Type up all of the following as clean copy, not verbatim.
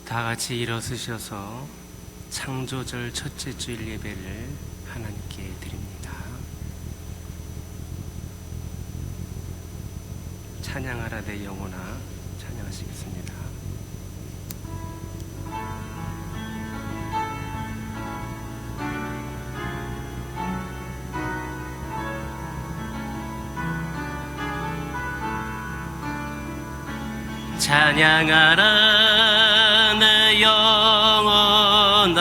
다 같이 일어서셔서 창조절 첫째 주일 예배를 하나님께 드립니다. 찬양하라 내 영혼아, 찬양하시겠습니다. 찬양하라 내 영혼아,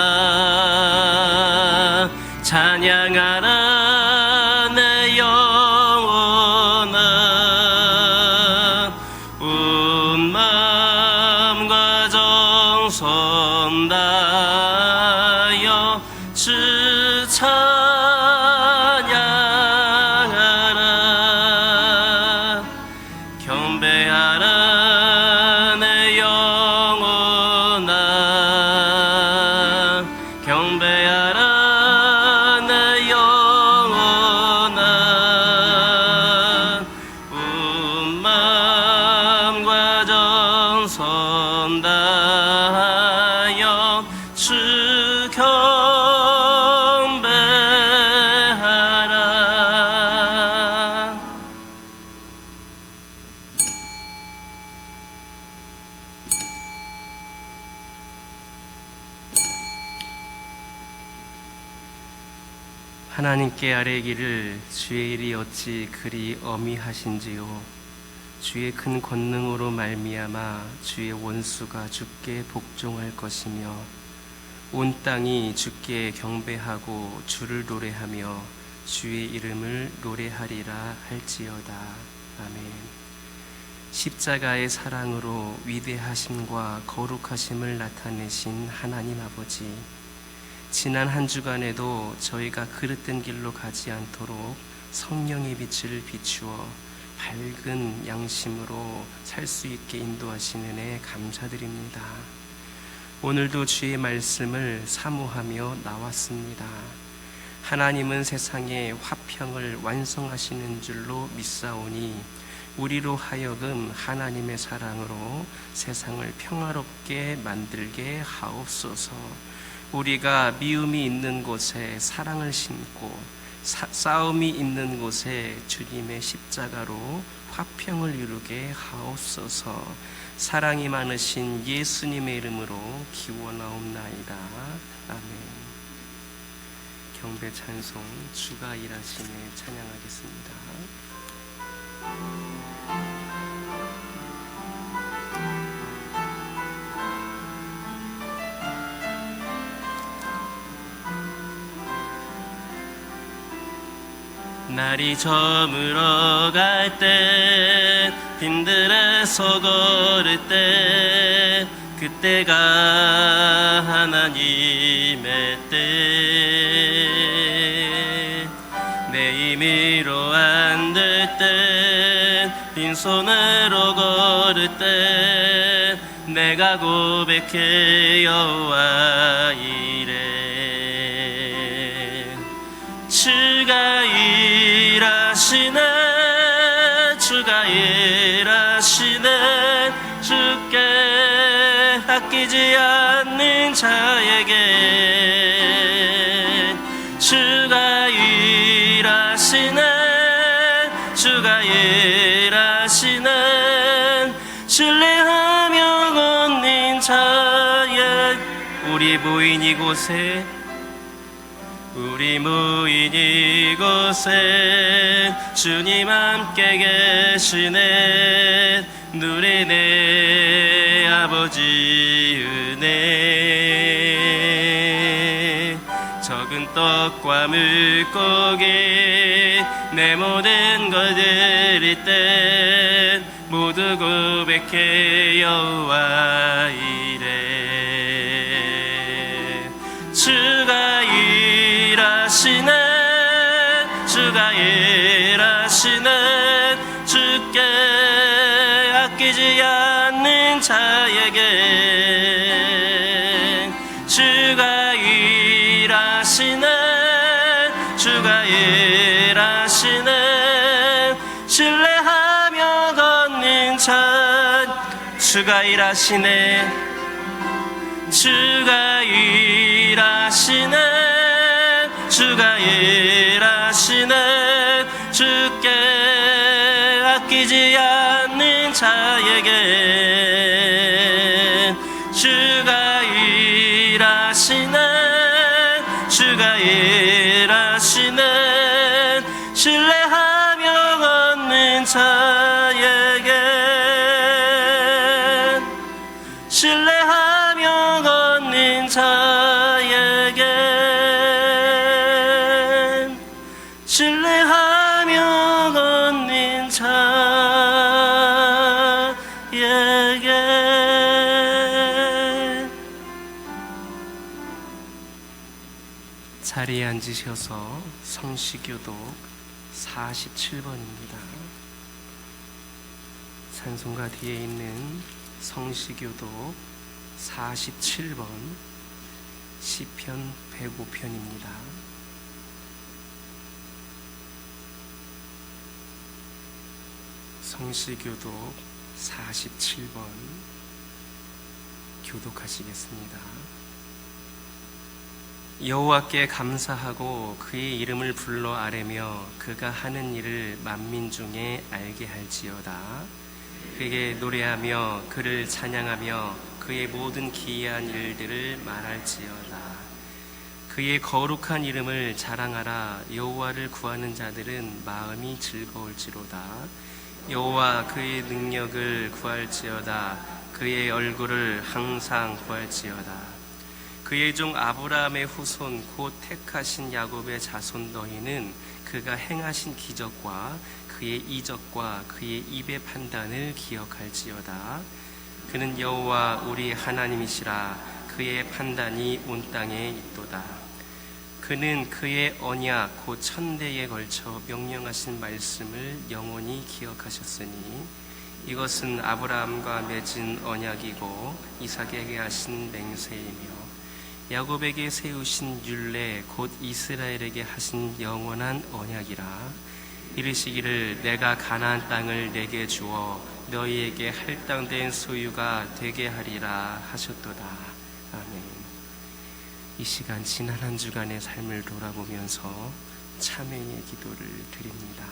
찬양하라 내 영혼아, 온 마음과 정성 다하여 주 찬양하라. 경배하라 하나님께 아뢰기를 주의 일이 어찌 그리 어미하신지요. 주의 큰 권능으로 말미암아 주의 원수가 주께 복종할 것이며 온 땅이 주께 경배하고 주를 노래하며 주의 이름을 노래하리라 할지어다. 아멘. 십자가의 사랑으로 위대하심과 거룩하심을 나타내신 하나님 아버지, 지난 한 주간에도 저희가 그릇된 길로 가지 않도록 성령의 빛을 비추어 밝은 양심으로 살 수 있게 인도하시는 은혜 감사드립니다. 오늘도 주의 말씀을 사모하며 나왔습니다. 하나님은 세상에 화평을 완성하시는 줄로 믿사오니 우리로 하여금 하나님의 사랑으로 세상을 평화롭게 만들게 하옵소서. 우리가 미움이 있는 곳에 사랑을 심고 싸움이 있는 곳에 주님의 십자가로 화평을 이루게 하옵소서. 사랑이 많으신 예수님의 이름으로 기원하옵나이다. 아멘. 경배 찬송 주가 일하시네 찬양하겠습니다. 날이 저물어 갈 때, 빈들에서 걸을 때, 그때가 하나님의 때. 내 힘으로 안 될 때, 빈손으로 걸을 때, 내가 고백해 여호와 이래. 주가 일하시네, 주가 일하시네. 주께 아끼지 않는 자에게 주가 일하시네, 주가 일하시네. 신뢰하며 걷는 자에 우리 모인 이곳에, 우리 모인 이곳에 주님 함께 계시네. 누리네 아버지 은혜. 적은 떡과 물고기 내 모든 걸 드릴 때 모두 고백해 여호와 이래. 주가 일하시네, 주가 일하시네. 주께 아끼지 않는 자에게 주가 일하시네, 주가 일하시네. 신뢰하며 걷는 자 주가 일하시네, 주가 일하시네 주가 일하시네 주께 아끼지 않는 자에게 주가 일하시네 주가 일하시네 신뢰하며 얻는 자에게 신뢰하며 얻는 자에게 신뢰하며 얻는 자에게. 자리에 앉으셔서 성시교독 47번입니다. 찬송가 뒤에 있는 성시교독 47번 시편 105편입니다. 성시교독 47번 교독하시겠습니다. 여호와께 감사하고 그의 이름을 불러 아뢰며 그가 하는 일을 만민 중에 알게 할지어다. 그에게 노래하며 그를 찬양하며 그의 모든 기이한 일들을 말할지어다. 그의 거룩한 이름을 자랑하라. 여호와를 구하는 자들은 마음이 즐거울지로다. 여호와 그의 능력을 구할지어다. 그의 얼굴을 항상 구할지어다. 그의 종 아브라함의 후손 곧 택하신 야곱의 자손 너희는 그가 행하신 기적과 그의 이적과 그의 입의 판단을 기억할지어다. 그는 여호와 우리 하나님이시라. 그의 판단이 온 땅에 있도다. 그는 그의 언약 곧 천대에 걸쳐 명령하신 말씀을 영원히 기억하셨으니 이것은 아브라함과 맺은 언약이고 이삭에게 하신 맹세이며 야곱에게 세우신 율례 곧 이스라엘에게 하신 영원한 언약이라. 이르시기를 내가 가나안 땅을 내게 주어 너희에게 할당된 소유가 되게 하리라 하셨도다. 아멘. 이 시간 지난 한 주간의 삶을 돌아보면서 참회의 기도를 드립니다.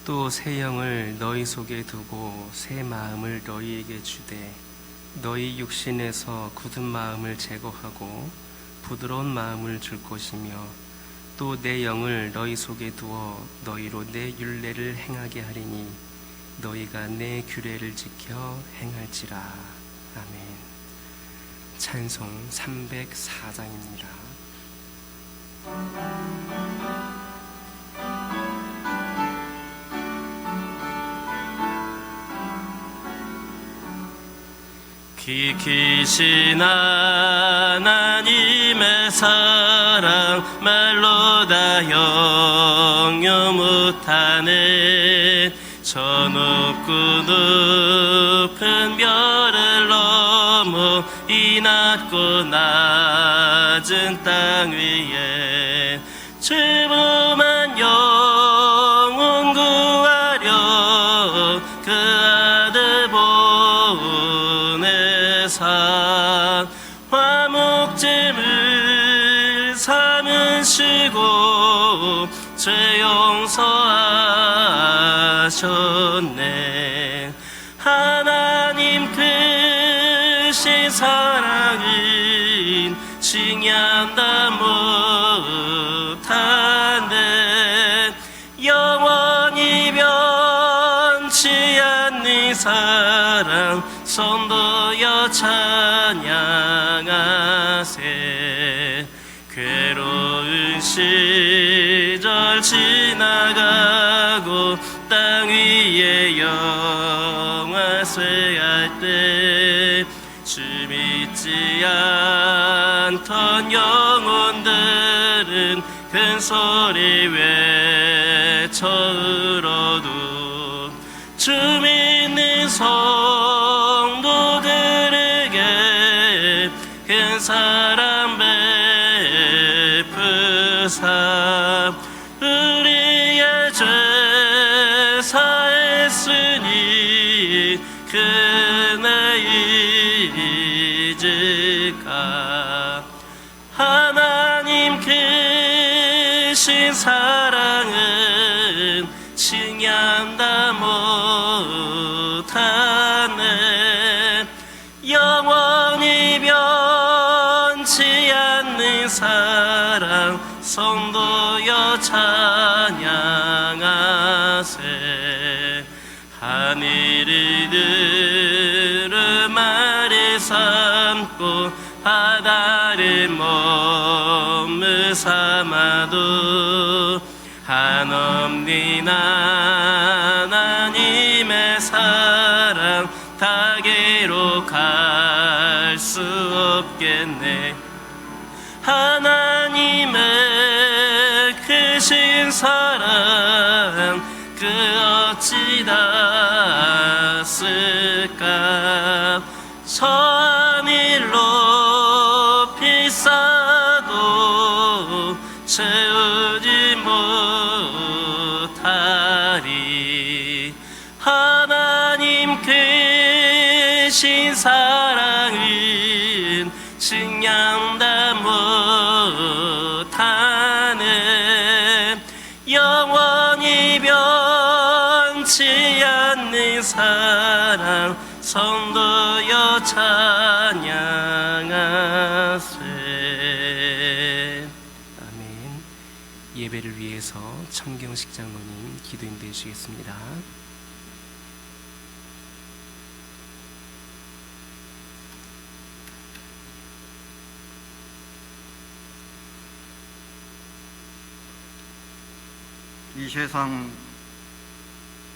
또 새 영을 너희 속에 두고 새 마음을 너희에게 주되 너희 육신에서 굳은 마음을 제거하고 부드러운 마음을 줄 것이며 또 내 영을 너희 속에 두어 너희로 내 율례를 행하게 하리니 너희가 내 규례를 지켜 행할지라. 아멘. 찬송 304장입니다. 기키신 하나님의 사랑 말로 다 영유 못하네. 저 높고 높은 별을 넘어 이 낮고 낮은 땅 위에 죄범한 영혼 구하려 그 아들 보내사 화목제물 삼으시고 죄 용서하셨네. 하나님 크신 사랑은 칭찬다 못하네. 성도여 찬양하세. 괴로운 시절 지나가고 땅 위에 영화쇠할 때 주 믿지 않던 영혼들은 큰 소리 외쳐 울어도 주 믿는 성도들에게 큰 사랑 베푸사 우리의 죄 사했으니 그네 잊을까. 하나님 크신 사랑은 칭찬다 못하네. 영원히 변치 않는 사랑 성도여 찬양하세. 하늘을 두루마리 삼고 바다를 몸을 삼아도 한없는 하나님의 사랑 다 기록할 수 없겠네. 하나님의 크신 사랑 그 어찌 닿았을까. 저 하늘로 비싸도 채우지 못하리. 하나님 크신 사랑은 측량다 못하네. 영원히 변치 않는 사랑 성도여 찬양하세. 아멘. 예배를 위해서 청경식 장로님 기도 인도해 주시겠습니다. 이 세상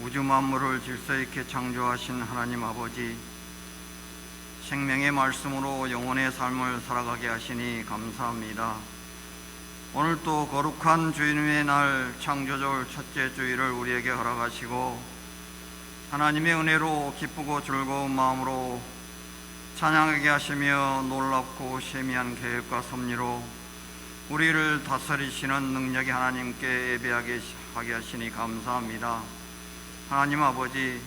우주 만물을 질서 있게 창조하신 하나님 아버지, 생명의 말씀으로 영혼의 삶을 살아가게 하시니 감사합니다. 오늘 또 거룩한 주님의 날 창조절 첫째 주일을 우리에게 허락하시고 하나님의 은혜로 기쁘고 즐거운 마음으로 찬양하게 하시며 놀랍고 세미한 계획과 섭리로 우리를 다스리시는 능력이 하나님께 예배하게 하게 하시니 감사합니다. 하나님 아버지,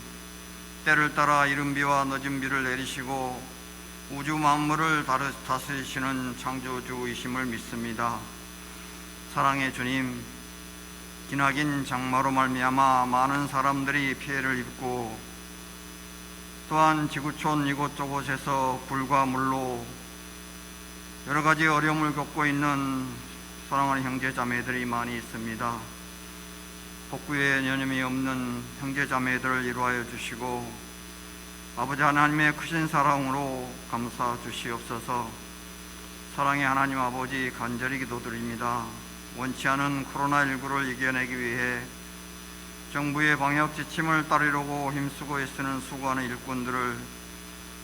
때를 따라 이른 비와 늦은 비를 내리시고 우주 만물을 다스리시는 창조주이심을 믿습니다. 사랑의 주님, 기나긴 장마로 말미암아 많은 사람들이 피해를 입고 또한 지구촌 이곳저곳에서 불과 물로 여러 가지 어려움을 겪고 있는 사랑하는 형제 자매들이 많이 있습니다. 복구에 여념이 없는 형제 자매들을 이루하여 주시고 아버지 하나님의 크신 사랑으로 감싸 주시옵소서. 사랑의 하나님 아버지, 간절히 기도드립니다. 원치 않은 코로나19를 이겨내기 위해 정부의 방역 지침을 따르려고 힘쓰고 애쓰는 수고하는 일꾼들을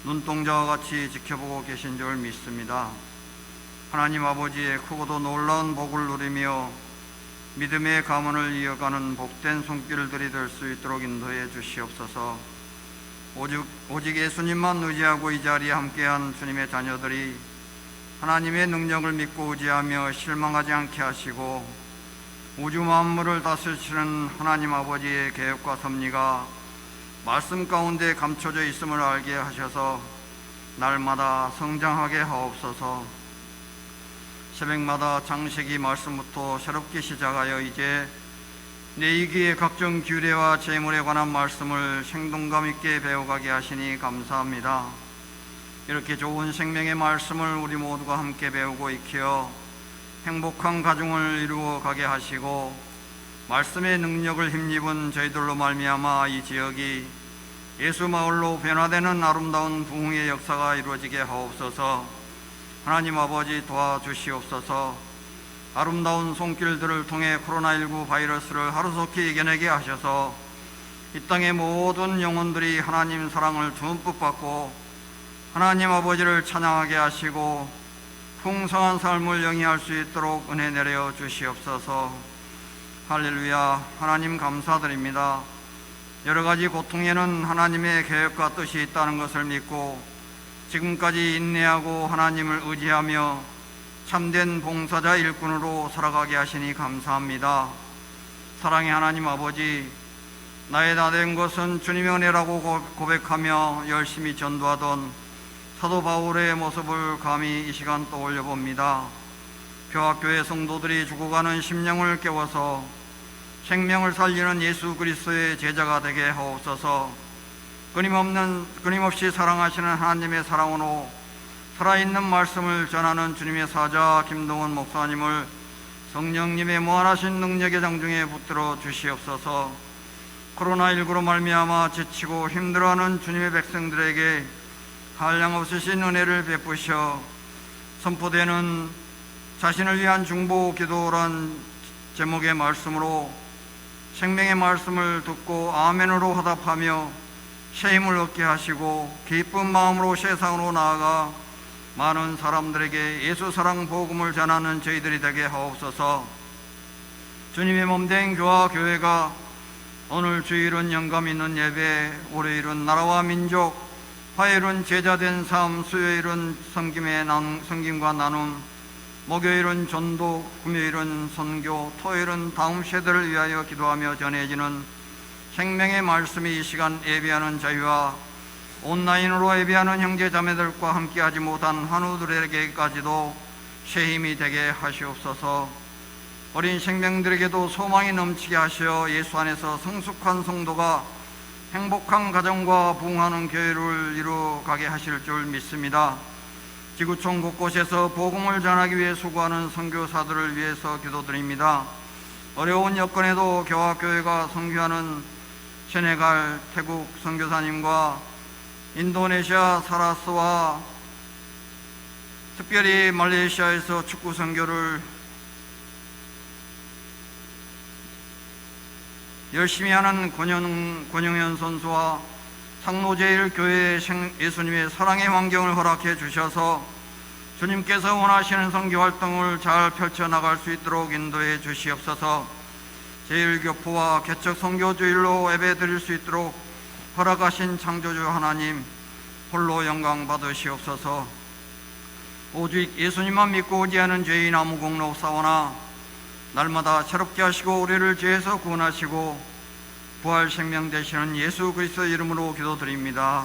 눈동자와 같이 지켜보고 계신 줄 믿습니다. 하나님 아버지의 크고도 놀라운 복을 누리며 믿음의 가문을 이어가는 복된 손길들이 될 수 있도록 인도해 주시옵소서. 오직 예수님만 의지하고 이 자리에 함께한 주님의 자녀들이 하나님의 능력을 믿고 의지하며 실망하지 않게 하시고 우주 만물을 다스리시는 하나님 아버지의 계획과 섭리가 말씀 가운데 감춰져 있음을 알게 하셔서 날마다 성장하게 하옵소서. 새벽마다 창세기 말씀부터 새롭게 시작하여 이제 내이기의 각종 규례와 제물에 관한 말씀을 생동감 있게 배워가게 하시니 감사합니다. 이렇게 좋은 생명의 말씀을 우리 모두가 함께 배우고 익혀 행복한 가정을 이루어 가게 하시고 말씀의 능력을 힘입은 저희들로 말미암아 이 지역이 예수 마을로 변화되는 아름다운 부흥의 역사가 이루어지게 하옵소서. 하나님 아버지 도와주시옵소서. 아름다운 손길들을 통해 코로나19 바이러스를 하루속히 이겨내게 하셔서 이 땅의 모든 영혼들이 하나님 사랑을 듬뿍 받고 하나님 아버지를 찬양하게 하시고 풍성한 삶을 영위할 수 있도록 은혜 내려 주시옵소서. 할렐루야. 하나님 감사드립니다. 여러 가지 고통에는 하나님의 계획과 뜻이 있다는 것을 믿고 지금까지 인내하고 하나님을 의지하며 참된 봉사자 일꾼으로 살아가게 하시니 감사합니다. 사랑의 하나님 아버지, 나의 다 된 것은 주님의 은혜라고 고백하며 열심히 전도하던 사도 바울의 모습을 감히 이 시간 떠올려 봅니다. 교학교의 성도들이 죽어가는 심령을 깨워서 생명을 살리는 예수 그리스도의 제자가 되게 하옵소서. 끊임없이 사랑하시는 하나님의 사랑으로 살아있는 말씀을 전하는 주님의 사자 김동원 목사님을 성령님의 무한하신 능력의 장중에 붙들어 주시옵소서. 코로나19로 말미암아 지치고 힘들어하는 주님의 백성들에게 한량없으신 은혜를 베푸셔 선포되는 자신을 위한 중보 기도란 제목의 말씀으로 생명의 말씀을 듣고 아멘으로 화답하며 새 힘을 얻게 하시고 기쁜 마음으로 세상으로 나아가 많은 사람들에게 예수 사랑 복음을 전하는 저희들이 되게 하옵소서. 주님의 몸된 교화 교회가 오늘 주일은 영감 있는 예배, 월요일은 나라와 민족, 화요일은 제자된 삶, 수요일은 섬김과 나눔, 목요일은 전도, 금요일은 선교, 토요일은 다음 세대를 위하여 기도하며 전해지는 생명의 말씀이 이 시간 예배하는 저희와 온라인으로 예배하는 형제 자매들과 함께하지 못한 한우들에게까지도 새 힘이 되게 하시옵소서. 어린 생명들에게도 소망이 넘치게 하시어 예수 안에서 성숙한 성도가 행복한 가정과 부흥하는 교회를 이루어가게 하실 줄 믿습니다. 지구촌 곳곳에서 복음을 전하기 위해 수고하는 선교사들을 위해서 기도드립니다. 어려운 여건에도 교화교회가 선교하는 세네갈, 태국 선교사님과 인도네시아 사라스와 특별히 말레이시아에서 축구 선교를 열심히 하는 권영현 선수와 상로제일교회 예수님의 사랑의 환경을 허락해 주셔서 주님께서 원하시는 선교활동을 잘 펼쳐나갈 수 있도록 인도해 주시옵소서. 제일교포와 개척 선교주일로 예배드릴 수 있도록 허락하신 창조주 하나님 홀로 영광 받으시옵소서. 오직 예수님만 믿고 의지하는 죄인 아무 공로 없사오나 날마다 새롭게 하시고 우리를 죄에서 구원하시고 부활 생명 되시는 예수 그리스도 이름으로 기도드립니다.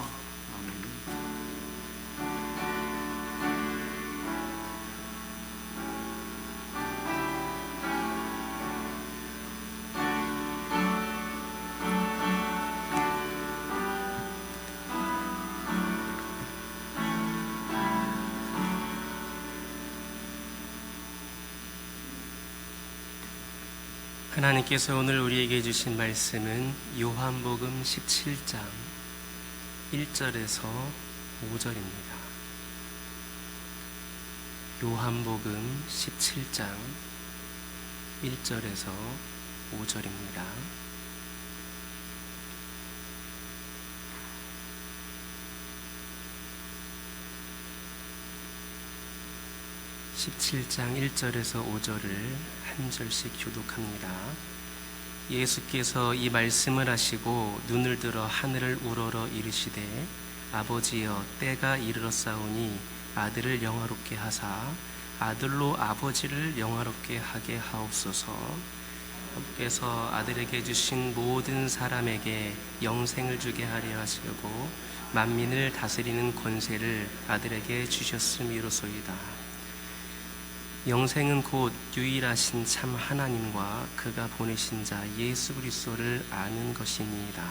하나님께서 오늘 우리에게 주신 말씀은 요한복음 17장 1절에서 5절입니다. 요한복음 17장 1절에서 5절입니다. (17장 1절에서 5절을 한 절씩 교독합니다. 예수께서 이 말씀을 하시고 눈을 들어 하늘을 우러러 이르시되 아버지여 때가 이르렀사오니 아들을 영화롭게 하사 아들로 아버지를 영화롭게 하게 하옵소서. 아버지께서 아들에게 주신 모든 사람에게 영생을 주게 하려 하시고 만민을 다스리는 권세를 아들에게 주셨음이로소이다. 영생은 곧 유일하신 참 하나님과 그가 보내신 자 예수 그리스도를 아는 것이니이다.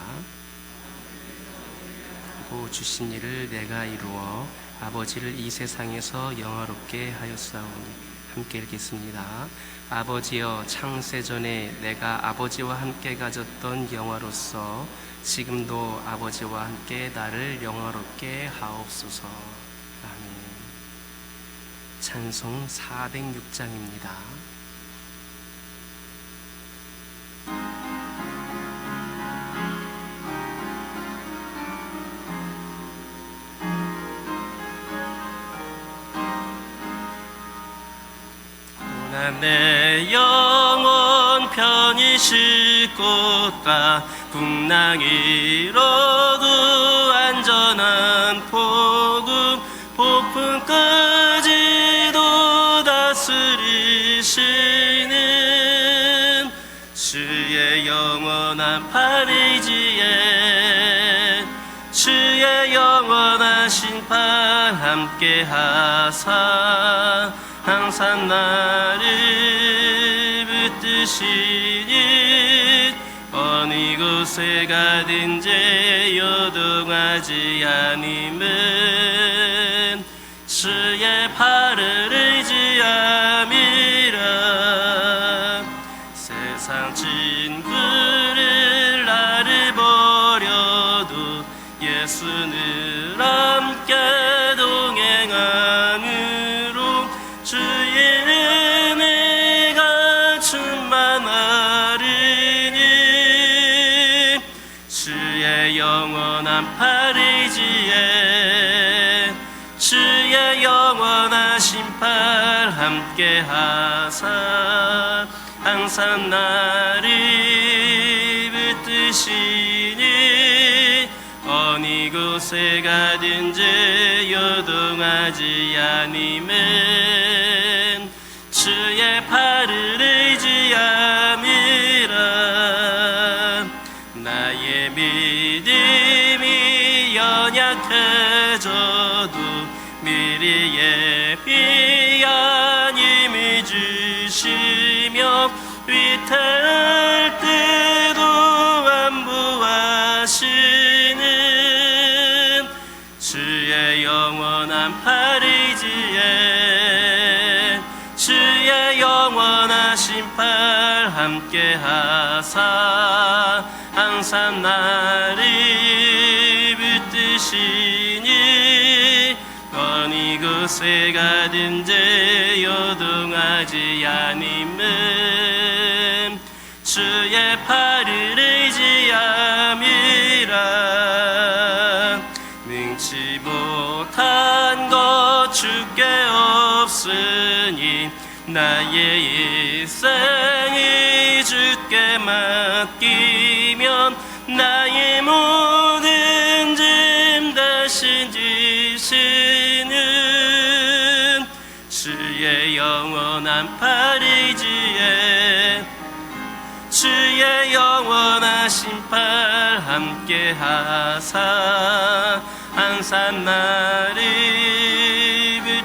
그리고 주신 일을 내가 이루어 아버지를 이 세상에서 영화롭게 하였사오니 함께 읽겠습니다. 아버지여, 창세전에 내가 아버지와 함께 가졌던 영화로서 지금도 아버지와 함께 나를 영화롭게 하옵소서. 아멘. 찬송 406장입니다. 내 영혼 편히 쉴 곳과 풍랑 이로도 안전한 복음 폭풍 끄지도 다스리시는 주의 영원한 파리지에 주의 영원한 심판 함께 하사 항상 나를 붙드시니 어느 곳에 가든지 요동하지 아님은 주의 팔을 의지함이라. 세상 친구를 나를 버려도 예수는 함께 동행하므로 주의 은혜가 충만하리니 주의 영원한 파리지에 주의 영원한 심판 함께 하사 항상 나를 붙드시니 어느 곳에 가든지 요동하지 아님은 주의 팔을 의지함이라. 나의 믿음이 연약해져도 미리 예비한 힘을 주시며 위태할 때도 안보하시는 주의 영원한 파리지에 주의 영원한 심판 함께 하사 항상 나를 붙드시니 어느 곳에 가든지 요동하지 아님은 주의 팔을 의지함이라. 능치 못한 것 주께 없으니 나의 일생이 주께 맡기면 나의 모든 짐 대신 지시는 주의 영원한 파리지에 주의 영원한 심판 함께 하사 항상 나를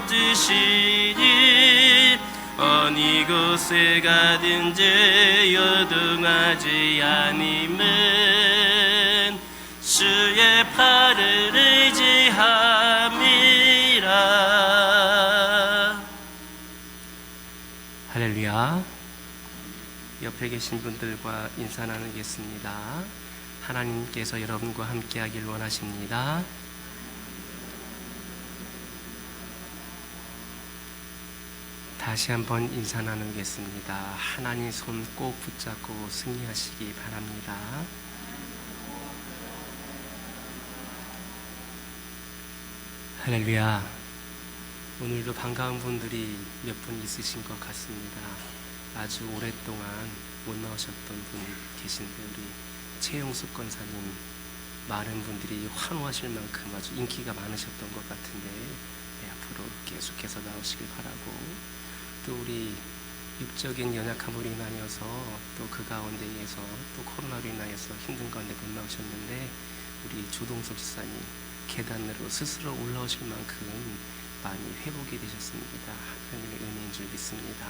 붙드시니 어느 곳에 가든지 요동하지 아님은 주의 팔을 의지함이라. 할렐루야. 옆에 계신 분들과 인사 나누겠습니다. 하나님께서 여러분과 함께하길 원하십니다. 다시 한번 인사 나누겠습니다. 하나님 손 꼭 붙잡고 승리하시기 바랍니다. 할렐루야. 오늘도 반가운 분들이 몇 분 있으신 것 같습니다. 아주 오랫동안 못 나오셨던 분 계신데 우리 최영숙 권사님 많은 분들이 환호하실 만큼 아주 인기가 많으셨던 것 같은데 앞으로 계속해서 나오시길 바라고, 또 우리 육적인 연약함으로 인하여서 또 그 가운데에서 또 코로나로 인하여서 힘든 가운데 못 나오셨는데 우리 조동석 집사님 계단으로 스스로 올라오실 만큼 많이 회복이 되셨습니다. 하나님의 은혜인 줄 믿습니다.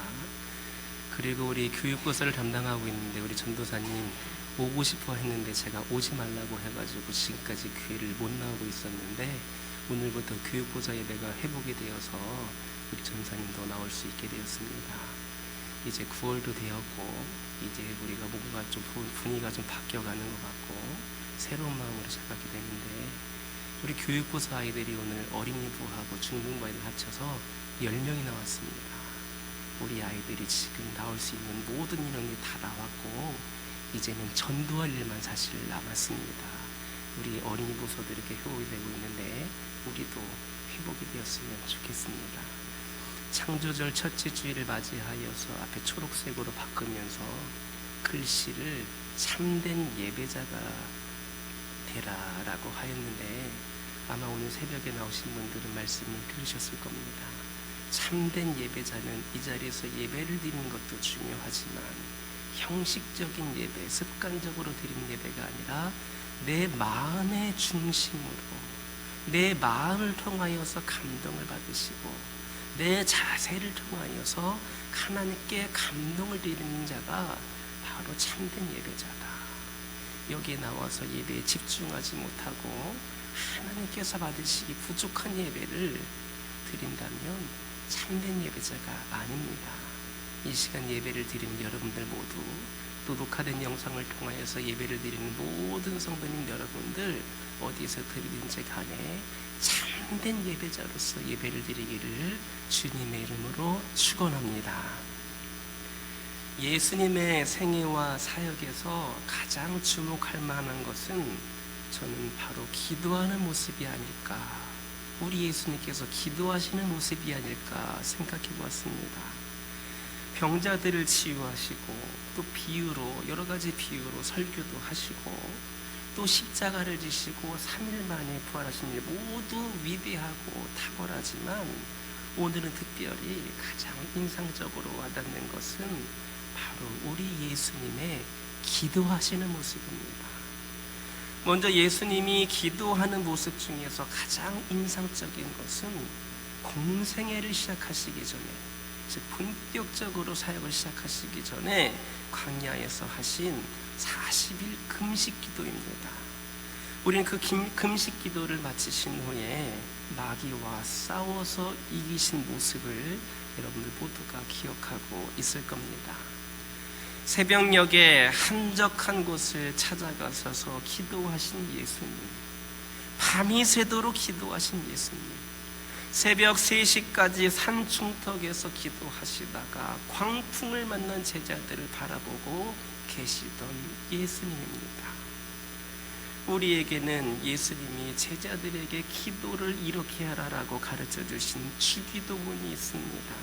그리고 우리 교육부서를 담당하고 있는데 우리 전도사님 오고 싶어 했는데 제가 오지 말라고 해가지고 지금까지 교회를 못 나오고 있었는데 오늘부터 교육보좌 예배가 회복이 되어서 우리 전사님도 나올 수 있게 되었습니다. 이제 9월도 되었고 이제 우리가 뭔가 좀 분위기가 좀 바뀌어가는 것 같고 새로운 마음으로 시작하게 되는데, 우리 교육부서 아이들이 오늘 어린이부하고 중등부 아이들 합쳐서 10명이 나왔습니다. 우리 아이들이 지금 나올 수 있는 모든 인원이 다 나왔고 이제는 전도할 일만 사실 남았습니다. 우리 어린이 부서도 이렇게 회복이 되고 있는데 우리도 회복이 되었으면 좋겠습니다. 창조절 첫째 주일을 맞이하여서 앞에 초록색으로 바꾸면서 글씨를 참된 예배자가 되라라고 하였는데, 아마 오늘 새벽에 나오신 분들은 말씀을 들으셨을 겁니다. 참된 예배자는 이 자리에서 예배를 드리는 것도 중요하지만 형식적인 예배, 습관적으로 드리는 예배가 아니라 내 마음의 중심으로 내 마음을 통하여서 감동을 받으시고 내 자세를 통하여서 하나님께 감동을 드리는 자가 바로 참된 예배자다. 여기에 나와서 예배에 집중하지 못하고 하나님께서 받으시기 부족한 예배를 드린다면 참된 예배자가 아닙니다. 이 시간 예배를 드리는 여러분들 모두, 또 녹화된 영상을 통하여서 예배를 드리는 모든 성도님 여러분들, 어디서 드리든지 간에 참된 예배자로서 예배를 드리기를 주님의 이름으로 축원합니다. 예수님의 생애와 사역에서 가장 주목할 만한 것은 저는 바로 기도하는 모습이 아닐까, 우리 예수님께서 기도하시는 모습이 아닐까 생각해 보았습니다. 병자들을 치유하시고 또 비유로, 여러 가지 비유로 설교도 하시고 또 십자가를 지시고 3일 만에 부활하신 일 모두 위대하고 탁월하지만 오늘은 특별히 가장 인상적으로 와닿는 것은 바로 우리 예수님의 기도하시는 모습입니다. 먼저 예수님이 기도하는 모습 중에서 가장 인상적인 것은 공생애를 시작하시기 전에, 즉 본격적으로 사역을 시작하시기 전에 광야에서 하신 40일 금식 기도입니다. 우리는 그 금식 기도를 마치신 후에 마귀와 싸워서 이기신 모습을 여러분들 모두가 기억하고 있을 겁니다. 새벽녘에 한적한 곳을 찾아가셔서 기도하신 예수님, 밤이 새도록 기도하신 예수님, 새벽 3시까지 산중턱에서 기도하시다가 광풍을 만난 제자들을 바라보고 계시던 예수님입니다. 우리에게는 예수님이 제자들에게 기도를 이렇게 하라라고 가르쳐 주신 주기도문이 있습니다.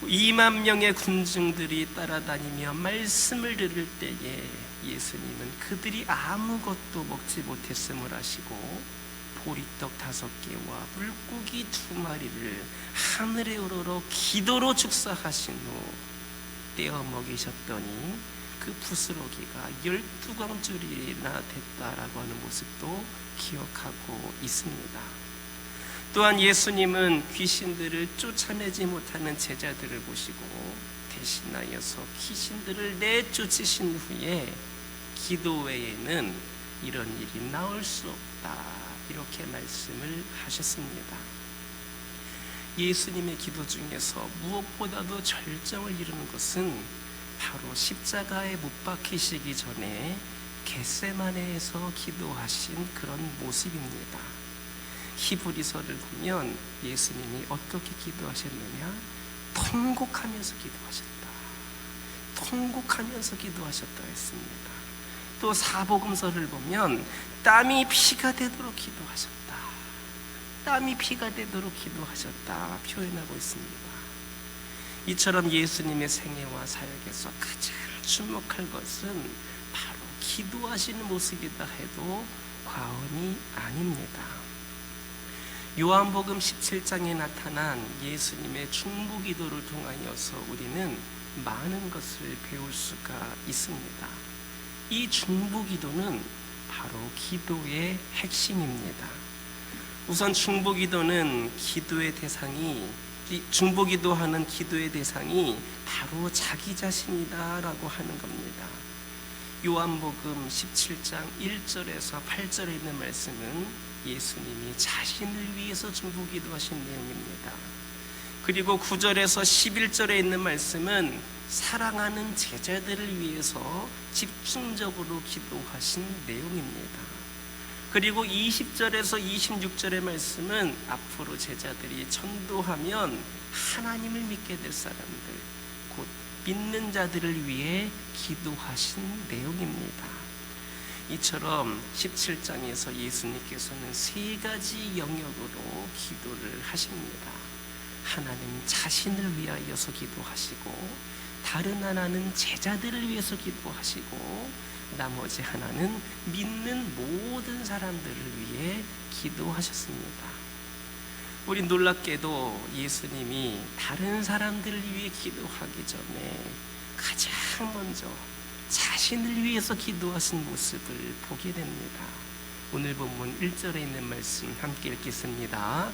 2만 명의 군중들이 따라다니며 말씀을 들을 때에 예수님은 그들이 아무것도 먹지 못했음을 아시고 보리떡 5개와 물고기 2마리를 하늘에 우러러 기도로 축사하신 후 떼어 먹이셨더니 그 부스러기가 12광줄이나 됐다라고 하는 모습도 기억하고 있습니다. 또한 예수님은 귀신들을 쫓아내지 못하는 제자들을 보시고 대신하여서 귀신들을 내쫓으신 후에 기도 외에는 이런 일이 나올 수 없다, 이렇게 말씀을 하셨습니다. 예수님의 기도 중에서 무엇보다도 절정을 이루는 것은 바로 십자가에 못 박히시기 전에 겟세마네에서 기도하신 그런 모습입니다. 히브리서를 보면 예수님이 어떻게 기도하셨느냐? 통곡하면서 기도하셨다. 통곡하면서 기도하셨다 했습니다. 또 사복음서를 보면 땀이 피가 되도록 기도하셨다. 땀이 피가 되도록 기도하셨다 표현하고 있습니다. 이처럼 예수님의 생애와 사역에서 가장 주목할 것은 바로 기도하시는 모습이다 해도 과언이 아닙니다. 요한복음 17장에 나타난 예수님의 중보기도를 통하여서 우리는 많은 것을 배울 수가 있습니다. 이 중보기도는 바로 기도의 핵심입니다. 우선 중보기도는 중보기도하는 기도의 대상이 바로 자기 자신이다라고 하는 겁니다. 요한복음 17장 1절에서 8절에 있는 말씀은 예수님이 자신을 위해서 중보기도하신 내용입니다. 그리고 9절에서 11절에 있는 말씀은 사랑하는 제자들을 위해서 집중적으로 기도하신 내용입니다. 그리고 20절에서 26절의 말씀은 앞으로 제자들이 전도하면 하나님을 믿게 될 사람들, 곧 믿는 자들을 위해 기도하신 내용입니다. 이처럼 17장에서 예수님께서는 세 가지 영역으로 기도를 하십니다. 하나님 자신을 위하여서 기도하시고, 다른 하나는 제자들을 위해서 기도하시고, 나머지 하나는 믿는 모든 사람들을 위해 기도하셨습니다. 우리 놀랍게도 예수님이 다른 사람들을 위해 기도하기 전에 가장 먼저 자신을 위해서 기도하신 모습을 보게 됩니다. 오늘 본문 1절에 있는 말씀 함께 읽겠습니다.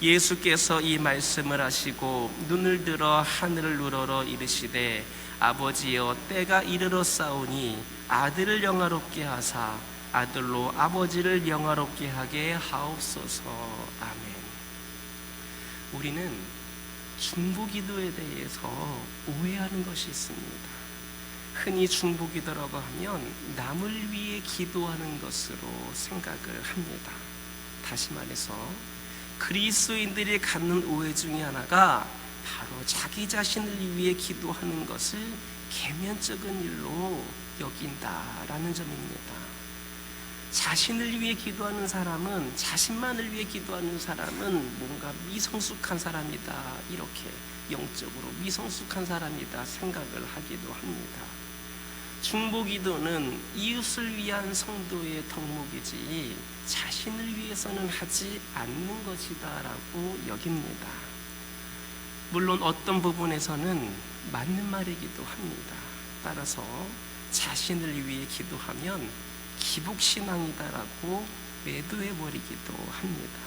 예수께서 이 말씀을 하시고 눈을 들어 하늘을 우러러 이르시되 아버지여 때가 이르러 싸우니 아들을 영화롭게 하사 아들로 아버지를 영화롭게 하게 하옵소서. 아멘. 우리는 중보기도에 대해서 오해하는 것이 있습니다. 흔히 중보기도라고 하면 남을 위해 기도하는 것으로 생각을 합니다. 다시 말해서 그리스도인들이 갖는 오해 중에 하나가 바로 자기 자신을 위해 기도하는 것을 계면적인 일로 여긴다라는 점입니다. 자신을 위해 기도하는 사람은, 자신만을 위해 기도하는 사람은 뭔가 미성숙한 사람이다, 이렇게 영적으로 미성숙한 사람이다 생각을 하기도 합니다. 중보기도는 이웃을 위한 성도의 덕목이지 자신을 위해서는 하지 않는 것이다 라고 여깁니다. 물론 어떤 부분에서는 맞는 말이기도 합니다. 따라서 자신을 위해 기도하면 기복신앙이다라고 매도해버리기도 합니다.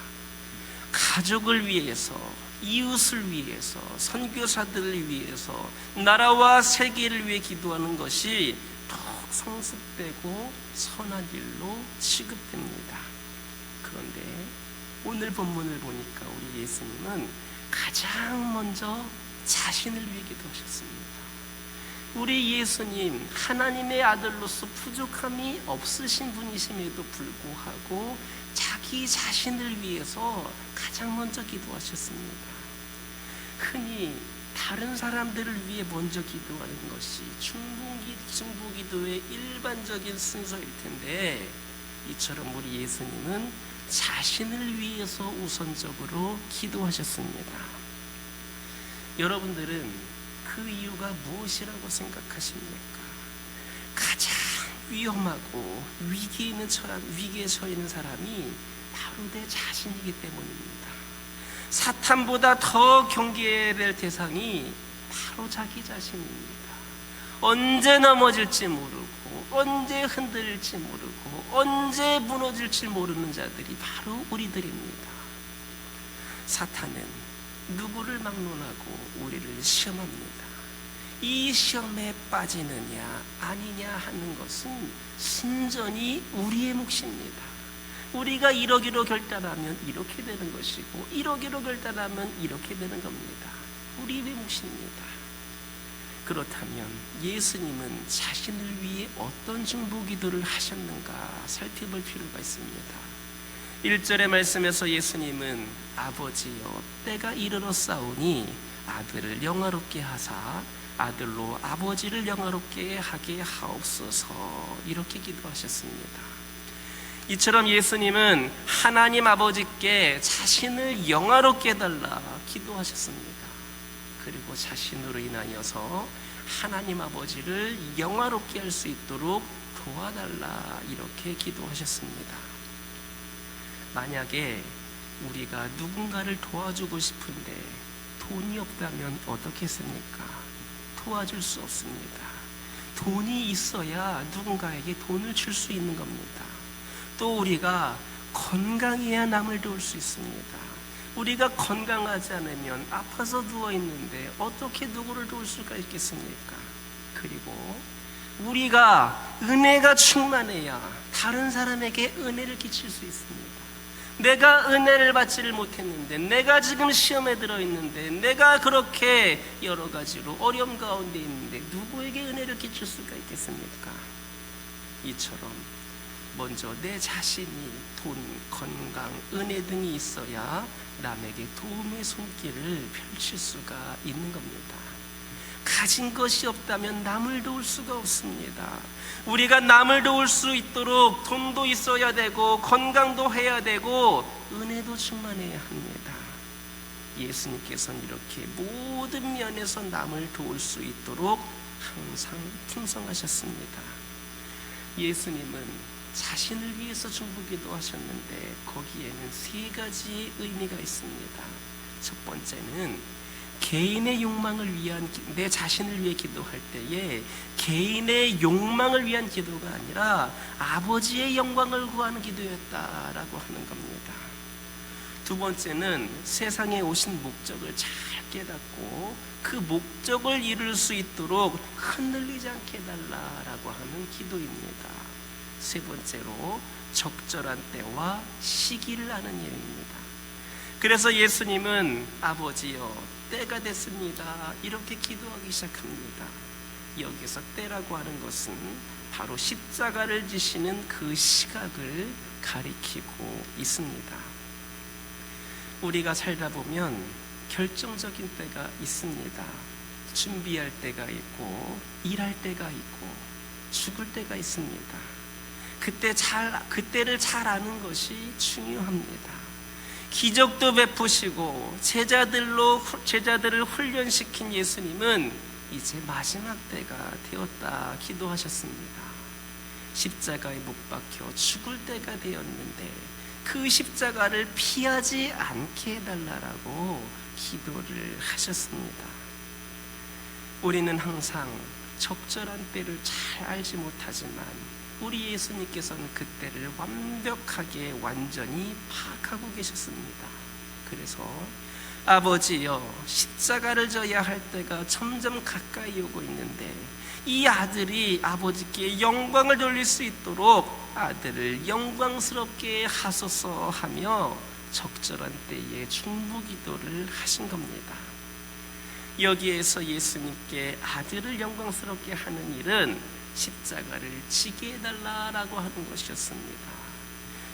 가족을 위해서, 이웃을 위해서, 선교사들을 위해서, 나라와 세계를 위해 기도하는 것이 더욱 성숙되고 선한 일로 취급됩니다. 그런데 오늘 본문을 보니까 우리 예수님은 가장 먼저 자신을 위해 기도하셨습니다. 우리 예수님, 하나님의 아들로서 부족함이 없으신 분이심에도 불구하고 자기 자신을 위해서 가장 먼저 기도하셨습니다. 흔히 다른 사람들을 위해 먼저 기도하는 것이 중보기도의 일반적인 순서일 텐데, 이처럼 우리 예수님은 자신을 위해서 우선적으로 기도하셨습니다. 여러분들은 그 이유가 무엇이라고 생각하십니까? 가장 위험하고 위기에 처해 있는 사람이 바로 내 자신이기 때문입니다. 사탄보다 더 경계해야 될 대상이 바로 자기 자신입니다. 언제 넘어질지 모르고, 언제 흔들릴지 모르고, 언제 무너질지 모르는 자들이 바로 우리들입니다. 사탄은 누구를 막론하고 우리를 시험합니다. 이 시험에 빠지느냐 아니냐 하는 것은 순전히 우리의 몫입니다. 우리가 이러기로 결단하면 이렇게 되는 것이고, 이러기로 결단하면 이렇게 되는 겁니다. 우리의 몫입니다. 그렇다면 예수님은 자신을 위해 어떤 중보기도를 하셨는가 살펴볼 필요가 있습니다. 1절의 말씀에서 예수님은 아버지여 때가 이르러 싸우니 아들을 영화롭게 하사 아들로 아버지를 영화롭게 하게 하옵소서, 이렇게 기도하셨습니다. 이처럼 예수님은 하나님 아버지께 자신을 영화롭게 해달라 기도하셨습니다. 그리고 자신으로 인하여서 하나님 아버지를 영화롭게 할 수 있도록 도와달라, 이렇게 기도하셨습니다. 만약에 우리가 누군가를 도와주고 싶은데 돈이 없다면 어떻게 했습니까? 도와줄 수 없습니다. 돈이 있어야 누군가에게 돈을 줄 수 있는 겁니다. 또 우리가 건강해야 남을 도울 수 있습니다. 우리가 건강하지 않으면 아파서 누워있는데 어떻게 누구를 도울 수가 있겠습니까? 그리고 우리가 은혜가 충만해야 다른 사람에게 은혜를 끼칠 수 있습니다. 내가 은혜를 받지를 못했는데, 내가 지금 시험에 들어있는데, 내가 그렇게 여러 가지로 어려움 가운데 있는데 누구에게 은혜를 끼칠 수가 있겠습니까? 이처럼 먼저 내 자신이 돈, 건강, 은혜 등이 있어야 남에게 도움의 손길을 펼칠 수가 있는 겁니다. 가진 것이 없다면 남을 도울 수가 없습니다. 우리가 남을 도울 수 있도록 돈도 있어야 되고, 건강도 해야 되고, 은혜도 충만해야 합니다. 예수님께서는 이렇게 모든 면에서 남을 도울 수 있도록 항상 풍성하셨습니다. 예수님은 자신을 위해서 중보기도 하셨는데 거기에는 세 가지 의미가 있습니다. 첫 번째는 개인의 욕망을 위한, 내 자신을 위해 기도할 때에 개인의 욕망을 위한 기도가 아니라 아버지의 영광을 구하는 기도였다라고 하는 겁니다. 두 번째는 세상에 오신 목적을 잘 깨닫고 그 목적을 이룰 수 있도록 흔들리지 않게 해달라라고 하는 기도입니다. 세 번째로 적절한 때와 시기를 아는 일입니다. 그래서 예수님은 아버지여, 때가 됐습니다, 이렇게 기도하기 시작합니다. 여기서 때라고 하는 것은 바로 십자가를 지시는 그 시각을 가리키고 있습니다. 우리가 살다 보면 결정적인 때가 있습니다. 준비할 때가 있고, 일할 때가 있고, 죽을 때가 있습니다. 그때를 잘 아는 것이 중요합니다. 기적도 베푸시고 제자들을 훈련시킨 예수님은 이제 마지막 때가 되었다 기도하셨습니다. 십자가에 못 박혀 죽을 때가 되었는데 그 십자가를 피하지 않게 해달라고 기도를 하셨습니다. 우리는 항상 적절한 때를 잘 알지 못하지만 우리 예수님께서는 그때를 완벽하게 완전히 파악하고 계셨습니다. 그래서 아버지여, 십자가를 져야 할 때가 점점 가까이 오고 있는데 이 아들이 아버지께 영광을 돌릴 수 있도록 아들을 영광스럽게 하소서 하며 적절한 때에 중보기도를 하신 겁니다. 여기에서 예수님께 아들을 영광스럽게 하는 일은 십자가를 지게 해달라라고 하는 것이었습니다.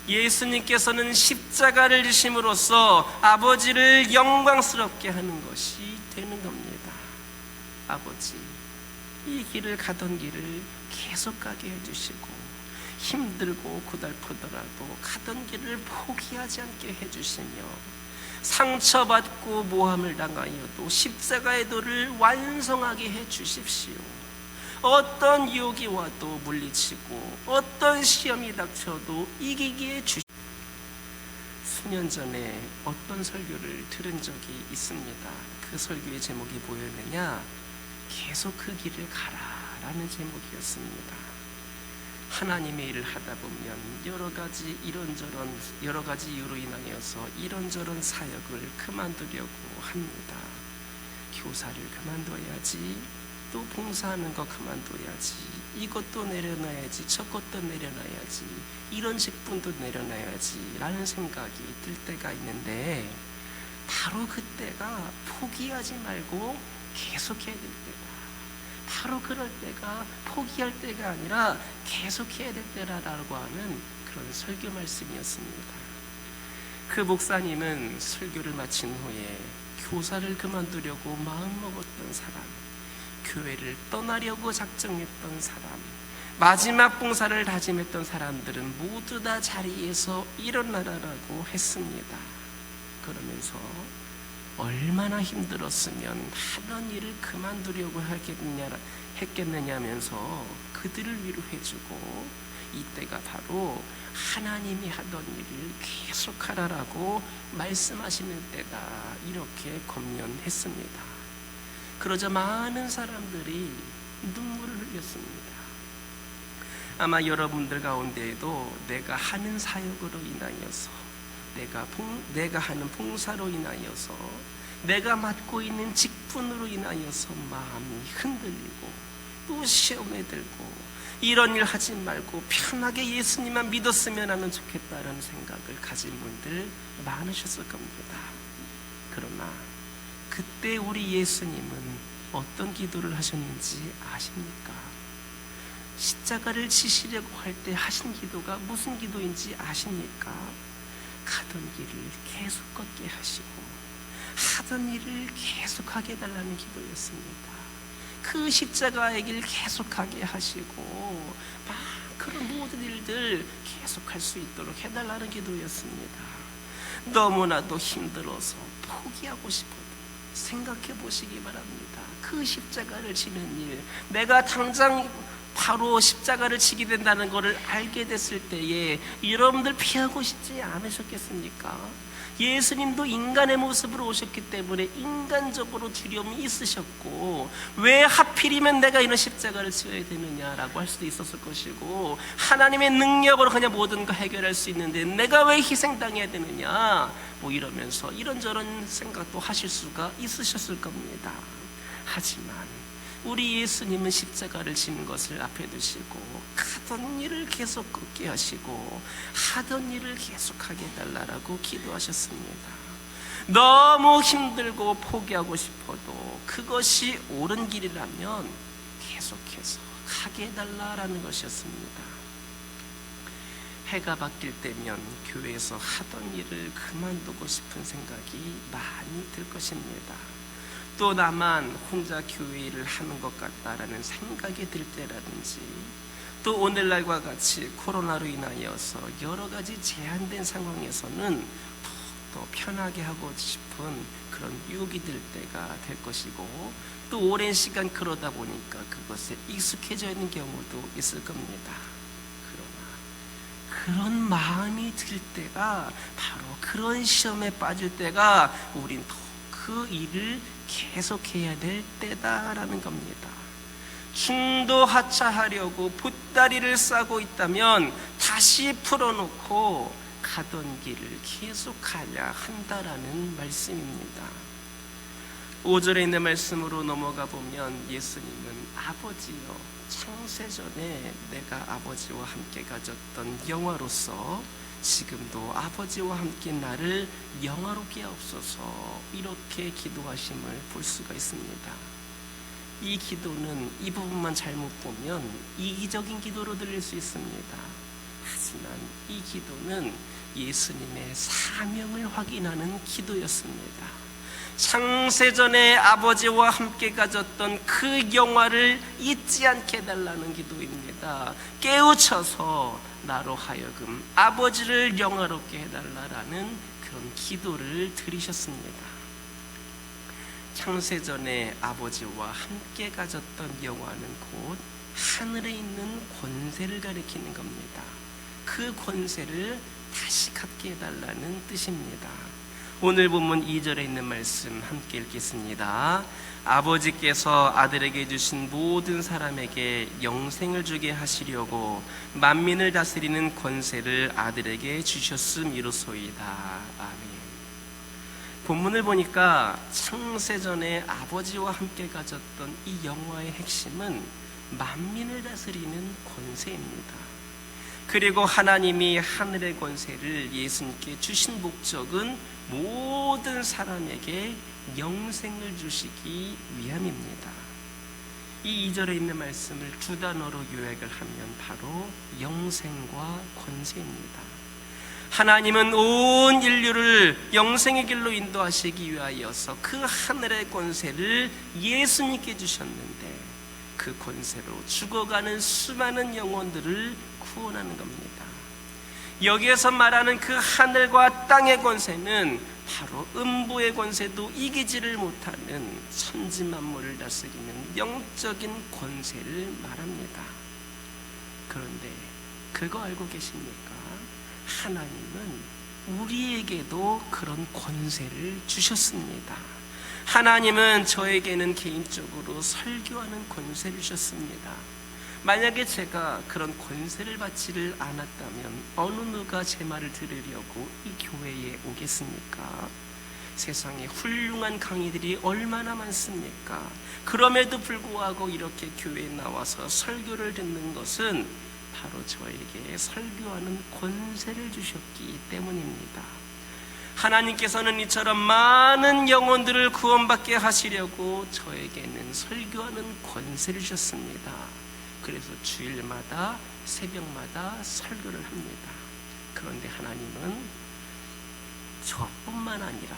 예수님께서는 십자가를 지심으로써 아버지를 영광스럽게 하는 것이 되는 겁니다. 아버지, 이 길을 가던 길을 계속 가게 해주시고 힘들고 고달프더라도 가던 길을 포기하지 않게 해주시며 상처받고 모함을 당하여도 십자가의 도를 완성하게 해주십시오. 어떤 유혹이 와도 물리치고 어떤 시험이 닥쳐도 이기게 해주십시오. 수년 전에 어떤 설교를 들은 적이 있습니다. 그 설교의 제목이 뭐였느냐? 계속 그 길을 가라라는 제목이었습니다. 하나님의 일을 하다 보면 여러 가지 이유로 인하여서 이런저런 사역을 그만두려고 합니다. 교사를 그만둬야지, 또 봉사하는 거 그만둬야지, 이것도 내려놔야지, 저것도 내려놔야지, 이런 직분도 내려놔야지 라는 생각이 들 때가 있는데 바로 그때가 포기하지 말고 계속해야 될 때다. 바로 그럴 때가 포기할 때가 아니라 계속해야 될 때라고 하는 그런 설교 말씀이었습니다. 그 목사님은 설교를 마친 후에 교사를 그만두려고 마음먹었던 사람, 교회를 떠나려고 작정했던 사람, 마지막 봉사를 다짐했던 사람들은 모두 다 자리에서 일어나라라고 했습니다. 그러면서 얼마나 힘들었으면 하던 일을 그만두려고 했겠느냐면서 그들을 위로해주고, 이때가 바로 하나님이 하던 일을 계속하라라고 말씀하시는 때다, 이렇게 권면했습니다. 그러자 많은 사람들이 눈물을 흘렸습니다. 아마 여러분들 가운데에도 내가 하는 사역으로 인하여서, 내가 하는 봉사로 인하여서, 내가 맡고 있는 직분으로 인하여서 마음이 흔들리고 또 시험에 들고 이런 일 하지 말고 편하게 예수님만 믿었으면 하면 좋겠다라는 생각을 가진 분들 많으셨을 겁니다. 그러나 그때 우리 예수님은 어떤 기도를 하셨는지 아십니까? 십자가를 지시려고 할 때 하신 기도가 무슨 기도인지 아십니까? 가던 길을 계속 걷게 하시고 하던 일을 계속하게 해달라는 기도였습니다. 그 십자가의 길 계속하게 하시고 막 그런 모든 일들 계속할 수 있도록 해달라는 기도였습니다. 너무나도 힘들어서 포기하고 싶어도 생각해 보시기 바랍니다. 그 십자가를 지는 일, 내가 당장 바로 십자가를 지게 된다는 것을 알게 됐을 때에 여러분들 피하고 싶지 않으셨겠습니까? 예수님도 인간의 모습으로 오셨기 때문에 인간적으로 두려움이 있으셨고, 왜 하필이면 내가 이런 십자가를 지어야 되느냐라고 할 수도 있었을 것이고, 하나님의 능력으로 그냥 모든 거 해결할 수 있는데 내가 왜 희생당해야 되느냐 뭐 이러면서 이런저런 생각도 하실 수가 있으셨을 겁니다. 하지만 우리 예수님은 십자가를 지는 것을 앞에 두시고 하던 일을 계속 걷게 하시고 하던 일을 계속하게 해달라고 기도하셨습니다. 너무 힘들고 포기하고 싶어도 그것이 옳은 길이라면 계속해서 가게 해달라는 것이었습니다. 해가 바뀔 때면 교회에서 하던 일을 그만두고 싶은 생각이 많이 들 것입니다. 또 나만 혼자 교회 일을 하는 것 같다라는 생각이 들 때라든지, 또 오늘날과 같이 코로나로 인하여서 여러 가지 제한된 상황에서는 더 편하게 하고 싶은 그런 유혹이 들 때가 될 것이고, 또 오랜 시간 그러다 보니까 그것에 익숙해져 있는 경우도 있을 겁니다. 그러나 그런 마음이 들 때가 바로 그런 시험에 빠질 때가 우린 더 그 일을 계속해야 될 때다라는 겁니다. 중도 하차하려고 보따리를 싸고 있다면 다시 풀어놓고 가던 길을 계속하려 한다라는 말씀입니다. 5절에 있는 말씀으로 넘어가 보면 예수님은 아버지여, 창세전에 내가 아버지와 함께 가졌던 영화로서 지금도 아버지와 함께 나를 영화롭게 하옵소서, 이렇게 기도하심을 볼 수가 있습니다. 이 기도는 이 부분만 잘못 보면 이기적인 기도로 들릴 수 있습니다. 하지만 이 기도는 예수님의 사명을 확인하는 기도였습니다. 창세전에 아버지와 함께 가졌던 그 영화를 잊지 않게 해달라는 기도입니다. 깨우쳐서 나로 하여금 아버지를 영화롭게 해달라는 그런 기도를 드리셨습니다. 창세전에 아버지와 함께 가졌던 영화는 곧 하늘에 있는 권세를 가리키는 겁니다. 그 권세를 다시 갖게 해달라는 뜻입니다. 오늘 본문 2절에 있는 말씀 함께 읽겠습니다. 아버지께서 아들에게 주신 모든 사람에게 영생을 주게 하시려고 만민을 다스리는 권세를 아들에게 주셨음이로소이다. 아멘. 본문을 보니까 창세전에 아버지와 함께 가졌던 이 영화의 핵심은 만민을 다스리는 권세입니다. 그리고 하나님이 하늘의 권세를 예수님께 주신 목적은 모든 사람에게 영생을 주시기 위함입니다. 이 2절에 있는 말씀을 두 단어로 요약을 하면 바로 영생과 권세입니다. 하나님은 온 인류를 영생의 길로 인도하시기 위하여서 그 하늘의 권세를 예수님께 주셨는데, 그 권세로 죽어가는 수많은 영혼들을 구원하는 겁니다. 여기에서 말하는 그 하늘과 땅의 권세는 바로 음부의 권세도 이기지를 못하는 천지만물을 다스리는 영적인 권세를 말합니다. 그런데 그거 알고 계십니까? 하나님은 우리에게도 그런 권세를 주셨습니다. 하나님은 저에게는 개인적으로 설교하는 권세를 주셨습니다. 만약에 제가 그런 권세를 받지를 않았다면 어느 누가 제 말을 들으려고 이 교회에 오겠습니까? 세상에 훌륭한 강의들이 얼마나 많습니까? 그럼에도 불구하고 이렇게 교회에 나와서 설교를 듣는 것은 바로 저에게 설교하는 권세를 주셨기 때문입니다. 하나님께서는 이처럼 많은 영혼들을 구원받게 하시려고 저에게는 설교하는 권세를 주셨습니다. 그래서 주일마다 새벽마다 설교를 합니다. 그런데 하나님은 저뿐만 아니라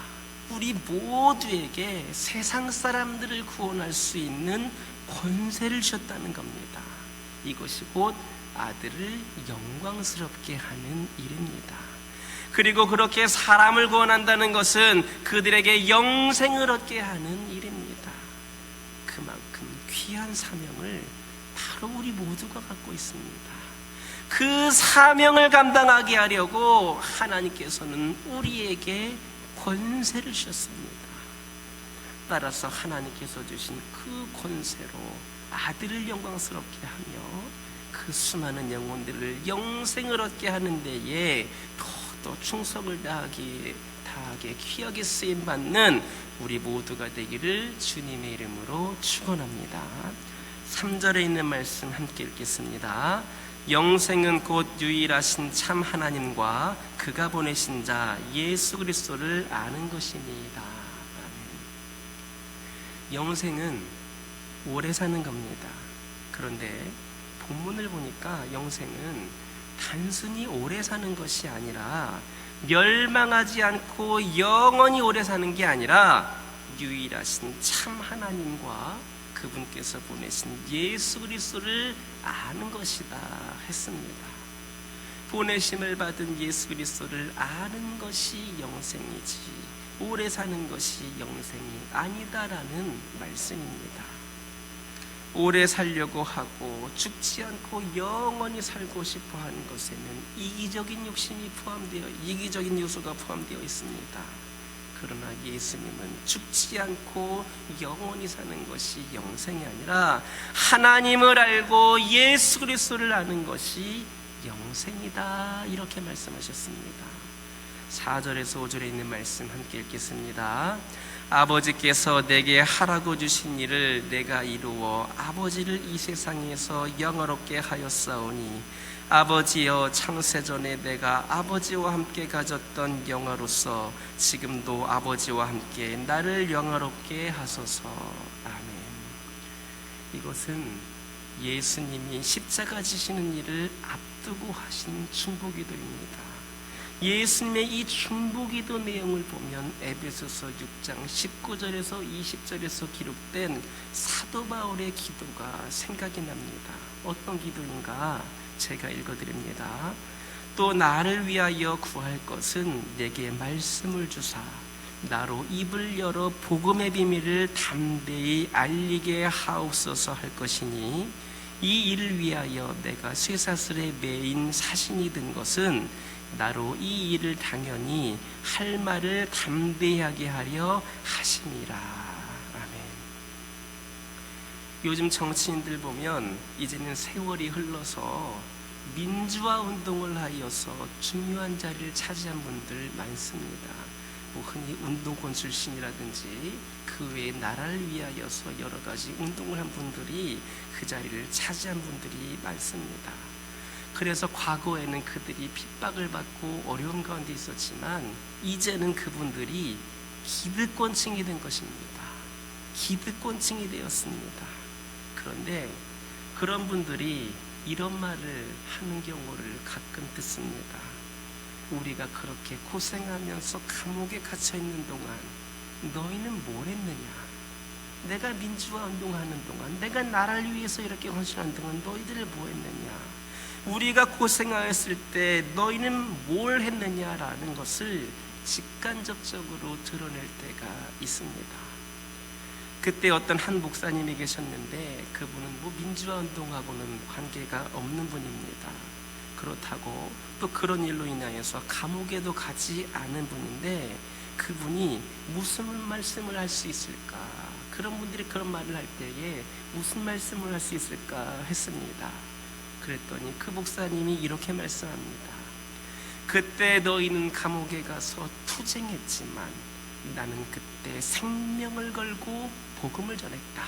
우리 모두에게 세상 사람들을 구원할 수 있는 권세를 주셨다는 겁니다. 이것이 곧 아들을 영광스럽게 하는 일입니다. 그리고 그렇게 사람을 구원한다는 것은 그들에게 영생을 얻게 하는 일입니다. 그만큼 귀한 사명을 바로 우리 모두가 갖고 있습니다. 그 사명을 감당하게 하려고 하나님께서는 우리에게 권세를 주셨습니다. 따라서 하나님께서 주신 그 권세로 아들을 영광스럽게 하며 그 수많은 영혼들을 영생을 얻게 하는 데에 더욱더 충성을 다하게 귀하게 쓰임받는 우리 모두가 되기를 주님의 이름으로 축원합니다. 3절에 있는 말씀 함께 읽겠습니다. 영생은 곧 유일하신 참 하나님과 그가 보내신 자 예수 그리스도를 아는 것입니다. 영생은 오래 사는 겁니다. 그런데 본문을 보니까 영생은 단순히 오래 사는 것이 아니라 멸망하지 않고 영원히 오래 사는 게 아니라 유일하신 참 하나님과 그분께서 보내신 예수 그리스도를 아는 것이다 했습니다. 보내심을 받은 예수 그리스도를 아는 것이 영생이지 오래 사는 것이 영생이 아니다라는 말씀입니다. 오래 살려고 하고 죽지 않고 영원히 살고 싶어 하는 것에는 이기적인 욕심이 이기적인 요소가 포함되어 있습니다. 그러나 예수님은 죽지 않고 영원히 사는 것이 영생이 아니라 하나님을 알고 예수 그리스도를 아는 것이 영생이다 이렇게 말씀하셨습니다. 4절에서 5절에 있는 말씀 함께 읽겠습니다. 아버지께서 내게 하라고 주신 일을 내가 이루어 아버지를 이 세상에서 영화롭게 하였사오니 아버지여 창세전에 내가 아버지와 함께 가졌던 영화로서 지금도 아버지와 함께 나를 영화롭게 하소서. 아멘. 이것은 예수님이 십자가 지시는 일을 앞두고 하신 중보기도입니다. 예수님의 이 중보기도 내용을 보면 에베소서 6장 19절에서 20절에서 기록된 사도 바울의 기도가 생각이 납니다. 어떤 기도인가? 제가 읽어드립니다. 또 나를 위하여 구할 것은 내게 말씀을 주사 나로 입을 열어 복음의 비밀을 담대히 알리게 하옵소서 할 것이니 이 일을 위하여 내가 쇠사슬에 매인 사신이 든 것은 나로 이 일을 당연히 할 말을 담대하게 하려 하심이라. 아멘. 요즘 정치인들 보면 이제는 세월이 흘러서 민주화 운동을 하여서 중요한 자리를 차지한 분들 많습니다. 흔히 운동권 출신이라든지 그 외에 나라를 위하여서 여러 가지 운동을 한 분들이 그 자리를 차지한 분들이 많습니다. 그래서 과거에는 그들이 핍박을 받고 어려운 가운데 있었지만 이제는 그분들이 기득권층이 된 것입니다. 기득권층이 되었습니다. 그런데 그런 분들이 이런 말을 하는 경우를 가끔 듣습니다. 우리가 그렇게 고생하면서 감옥에 갇혀있는 동안 너희는 뭘 했느냐? 내가 민주화 운동하는 동안, 내가 나라를 위해서 이렇게 헌신하는 동안 너희들 뭐 했느냐? 우리가 고생하였을 때 너희는 뭘 했느냐라는 것을 직간접적으로 드러낼 때가 있습니다. 그때 어떤 한 목사님이 계셨는데 그분은 민주화 운동하고는 관계가 없는 분입니다. 그렇다고 또 그런 일로 인하여서 감옥에도 가지 않은 분인데 그분이 무슨 말씀을 할 수 있을까? 그런 분들이 그런 말을 할 때에 무슨 말씀을 할 수 있을까 했습니다. 그랬더니 그 목사님이 이렇게 말씀합니다. 그때 너희는 감옥에 가서 투쟁했지만 나는 그때 생명을 걸고 복음을 전했다.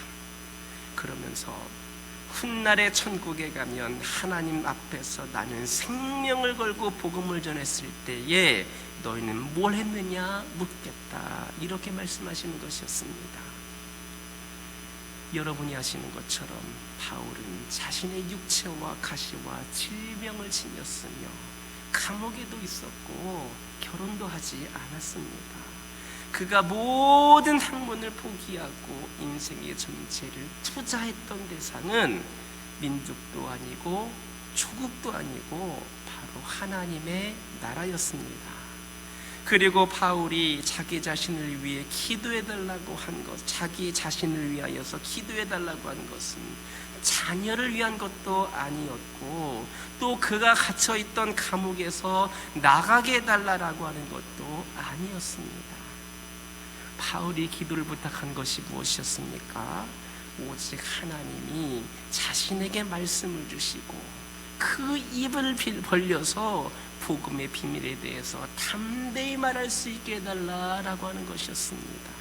그러면서 훗날에 천국에 가면 하나님 앞에서 나는 생명을 걸고 복음을 전했을 때에 너희는 뭘 했느냐 묻겠다. 이렇게 말씀하시는 것이었습니다. 여러분이 아시는 것처럼 바울은 자신의 육체와 가시와 질병을 지녔으며 감옥에도 있었고 결혼도 하지 않았습니다. 그가 모든 학문을 포기하고 인생의 전체를 투자했던 대상은 민족도 아니고 조국도 아니고 바로 하나님의 나라였습니다. 그리고 바울이 자기 자신을 위해 기도해달라고 한 것, 자기 자신을 위하여서 기도해달라고 한 것은 자녀를 위한 것도 아니었고, 또 그가 갇혀있던 감옥에서 나가게 해달라고 하는 것도 아니었습니다. 바울이 기도를 부탁한 것이 무엇이었습니까? 오직 하나님이 자신에게 말씀을 주시고 그 입을 벌려서 복음의 비밀에 대해서 담대히 말할 수 있게 해달라고 하는 것이었습니다.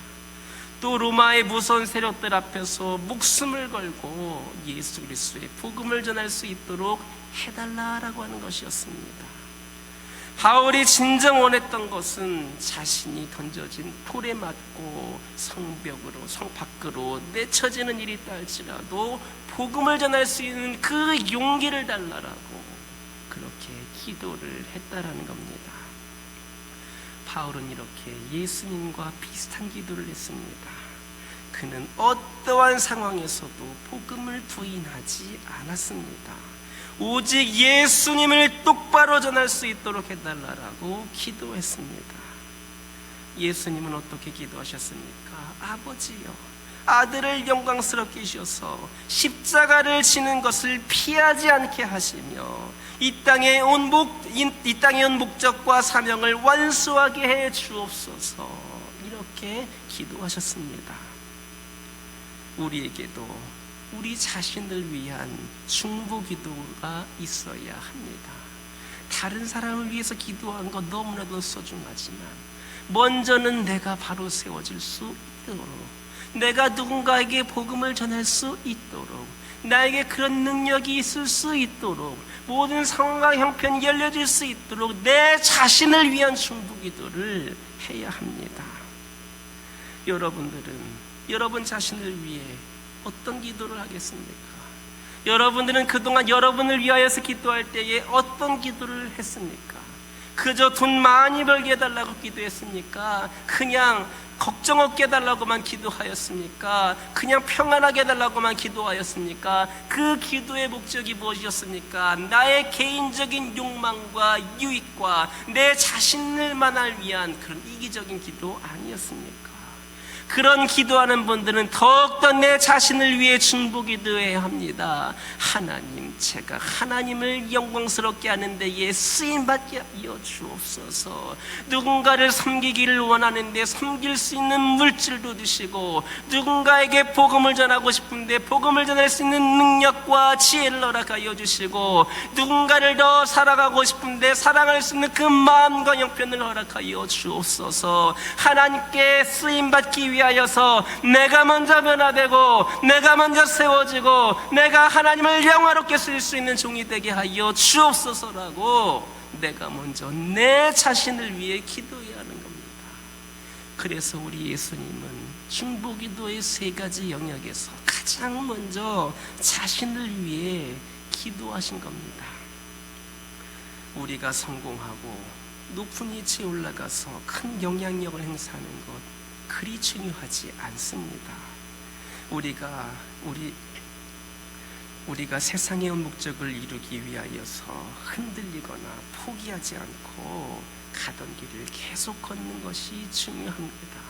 또 로마의 무서운 세력들 앞에서 목숨을 걸고 예수 그리스도의 복음을 전할 수 있도록 해달라고 하는 것이었습니다. 바울이 진정 원했던 것은 자신이 던져진 돌에 맞고 성벽으로, 성 밖으로 내쳐지는 일이 있다 할지라도 복음을 전할 수 있는 그 용기를 달라고 그렇게 기도를 했다라는 겁니다. 바울은 이렇게 예수님과 비슷한 기도를 했습니다. 그는 어떠한 상황에서도 복음을 부인하지 않았습니다. 오직 예수님을 똑바로 전할 수 있도록 해달라고 기도했습니다. 예수님은 어떻게 기도하셨습니까? 아버지여, 아들을 영광스럽게 하셔서 십자가를 지는 것을 피하지 않게 하시며 이 땅에 온 목적과 사명을 완수하게 해 주옵소서. 이렇게 기도하셨습니다. 우리에게도 우리 자신을 위한 중보 기도가 있어야 합니다. 다른 사람을 위해서 기도하는 것 너무나도 소중하지만 먼저는 내가 바로 세워질 수 있도록, 내가 누군가에게 복음을 전할 수 있도록, 나에게 그런 능력이 있을 수 있도록, 모든 상황과 형편이 열려질 수 있도록 내 자신을 위한 중보 기도를 해야 합니다. 여러분들은 여러분 자신을 위해 어떤 기도를 하겠습니까? 여러분들은 그동안 여러분을 위하여서 기도할 때에 어떤 기도를 했습니까? 그저 돈 많이 벌게 해달라고 기도했습니까? 그냥 걱정 없게 해달라고만 기도하였습니까? 그냥 평안하게 해달라고만 기도하였습니까? 그 기도의 목적이 무엇이었습니까? 나의 개인적인 욕망과 유익과 내 자신을만을 위한 그런 이기적인 기도 아니었습니까? 그런 기도하는 분들은 더욱더 내 자신을 위해 중보 기도해야 합니다. 하나님, 제가 하나님을 영광스럽게 하는 데에 쓰임받게 하여 주옵소서. 누군가를 섬기기를 원하는데 섬길 수 있는 물질도 주시고, 누군가에게 복음을 전하고 싶은데 복음을 전할 수 있는 능력과 지혜를 허락하여 주시고, 누군가를 더 사랑하고 싶은데 사랑할 수 있는 그 마음과 형편을 허락하여 주옵소서. 하나님께 쓰임받기 위하여서 내가 먼저 변화되고 내가 먼저 세워지고 내가 하나님을 영화롭게 쓸 수 있는 종이 되게 하여 주옵소서라고 내가 먼저 내 자신을 위해 기도해야 하는 겁니다. 그래서 우리 예수님은 중보기도의 세 가지 영역에서 가장 먼저 자신을 위해 기도하신 겁니다. 우리가 성공하고 높은 위치에 올라가서 큰 영향력을 행사하는 것 그리 중요하지 않습니다. 우리가 세상의 목적을 이루기 위하여서 흔들리거나 포기하지 않고 가던 길을 계속 걷는 것이 중요합니다.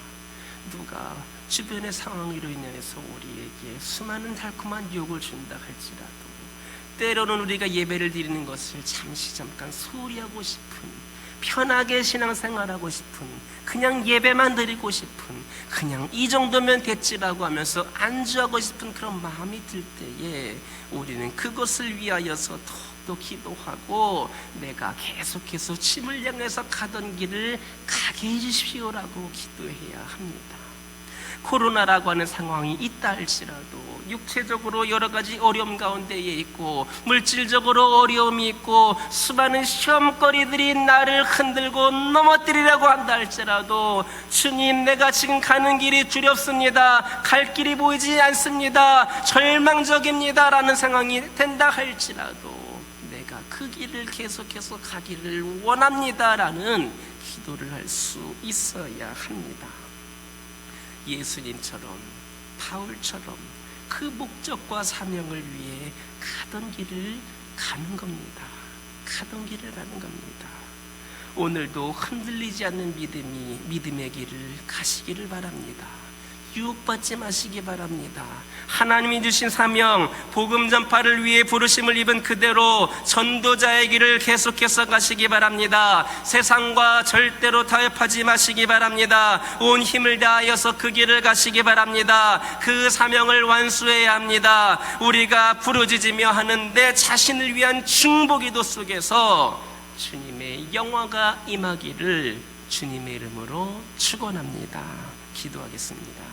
누가 주변의 상황으로 인해서 우리에게 수많은 달콤한 유혹을 준다 할지라도 때로는 우리가 예배를 드리는 것을 잠깐 소홀히 하고 싶은 편하게 신앙생활하고 싶은, 그냥 예배만 드리고 싶은, 그냥 이 정도면 됐지라고 하면서 안주하고 싶은 그런 마음이 들 때에 우리는 그것을 위하여서 더욱더 기도하고, 내가 계속해서 주님을 향해서 가던 길을 가게 해주십시오라고 기도해야 합니다. 코로나라고 하는 상황이 있다 할지라도 육체적으로 여러 가지 어려움 가운데에 있고, 물질적으로 어려움이 있고, 수많은 시험거리들이 나를 흔들고 넘어뜨리려고 한다 할지라도, 주님, 내가 지금 가는 길이 두렵습니다, 갈 길이 보이지 않습니다, 절망적입니다 라는 상황이 된다 할지라도 내가 그 길을 계속해서 가기를 원합니다 라는 기도를 할 수 있어야 합니다. 예수님처럼, 바울처럼 그 목적과 사명을 위해 가던 길을 가는 겁니다. 가던 길을 가는 겁니다. 오늘도 흔들리지 않는 믿음의 길을 가시기를 바랍니다. 유혹받지 마시기 바랍니다. 하나님이 주신 사명, 복음 전파를 위해 부르심을 입은 그대로 전도자의 길을 계속해서 가시기 바랍니다. 세상과 절대로 타협하지 마시기 바랍니다. 온 힘을 다하여서 그 길을 가시기 바랍니다. 그 사명을 완수해야 합니다. 우리가 부르짖으며 하는 내 자신을 위한 중보기도 속에서 주님의 영화가 임하기를 주님의 이름으로 축원합니다. 기도하겠습니다.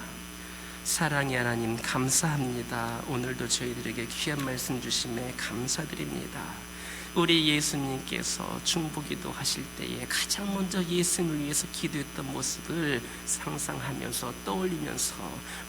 사랑의 하나님, 감사합니다. 오늘도 저희들에게 귀한 말씀 주심에 감사드립니다. 우리 예수님께서 중보기도 하실 때에 가장 먼저 예수님을 위해서 기도했던 모습을 상상하면서 떠올리면서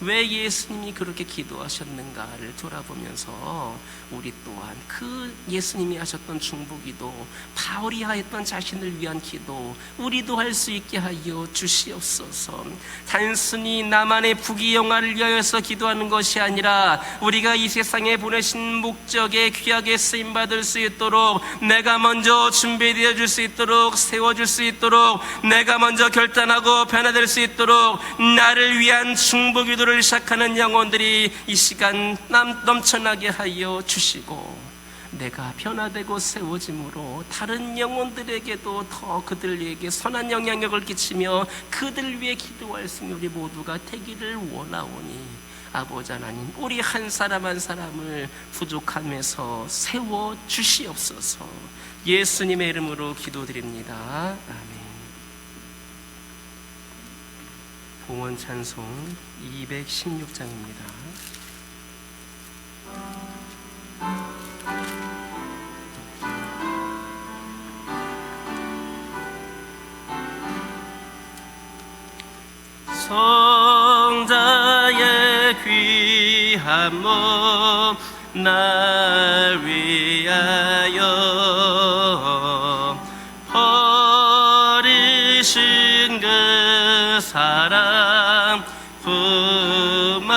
왜 예수님이 그렇게 기도하셨는가를 돌아보면서 우리 또한 그 예수님이 하셨던 중보기도, 바울이 하였던 자신을 위한 기도, 우리도 할 수 있게 하여 주시옵소서. 단순히 나만의 부귀영화를 위하여서 기도하는 것이 아니라 우리가 이 세상에 보내신 목적에 귀하게 쓰임받을 수 있도록, 내가 먼저 준비되어 줄 수 있도록, 세워줄 수 있도록, 내가 먼저 결단하고 변화될 수 있도록 나를 위한 중보기도를 시작하는 영혼들이 이 시간 넘쳐나게 하여 주시고, 내가 변화되고 세워짐으로 다른 영혼들에게도 더 그들에게 선한 영향력을 끼치며 그들 위해 기도할 수 있는 우리 모두가 되기를 원하오니, 아버지 하나님, 우리 한 사람 한 사람을 부족함에서 세워 주시옵소서. 예수님의 이름으로 기도드립니다. 아멘. 봉헌 찬송 216장입니다. 성자의 귀한 몸 날 위하여 버리신 그 사랑 고마워라.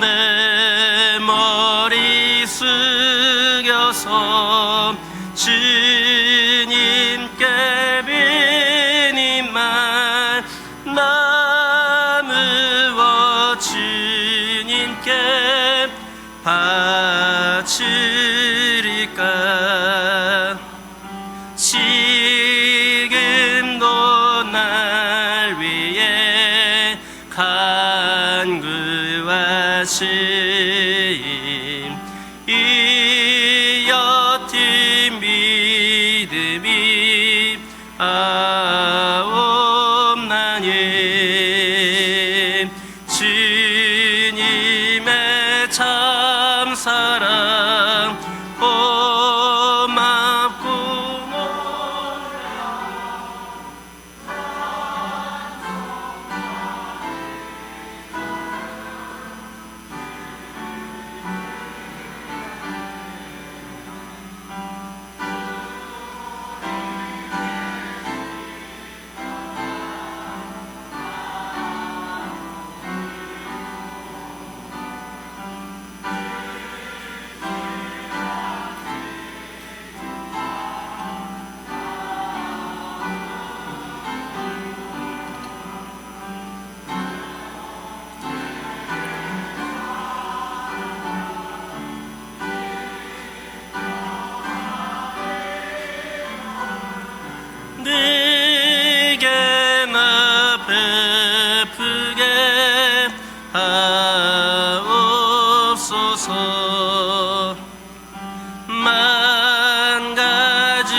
내 머리 숙여서 주님께 비님만 나누어 주님께 바치리까. 지금도 날 위해 간구하신 이 옅은 믿음이 아옵나니, 주님의 참사랑 고맙구나. 하옵소서. 만 가지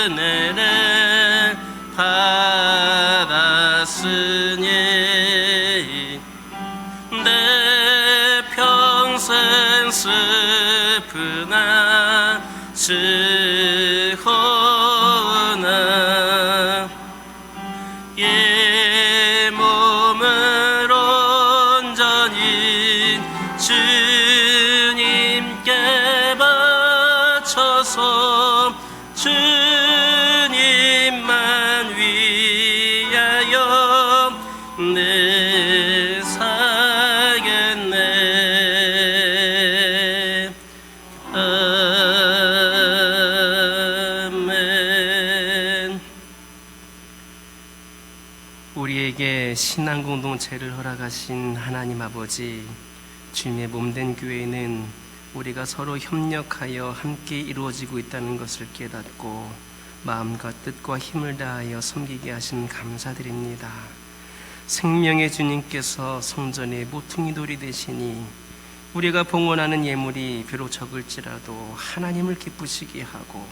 은혜를 받았으니 내 평생 슬프나 슬호나 이 몸을 온전히 주님께 바쳐서 주님만 위하여 내 살겠네. 아멘. 우리에게 신앙 공동체를 허락하신 하나님 아버지, 주님의 몸된 교회는 우리가 서로 협력하여 함께 이루어지고 있다는 것을 깨닫고 마음과 뜻과 힘을 다하여 섬기게 하심 감사드립니다. 생명의 주님께서 성전의 모퉁이 돌이 되시니 우리가 봉헌하는 예물이 비록 적을지라도 하나님을 기쁘시게 하고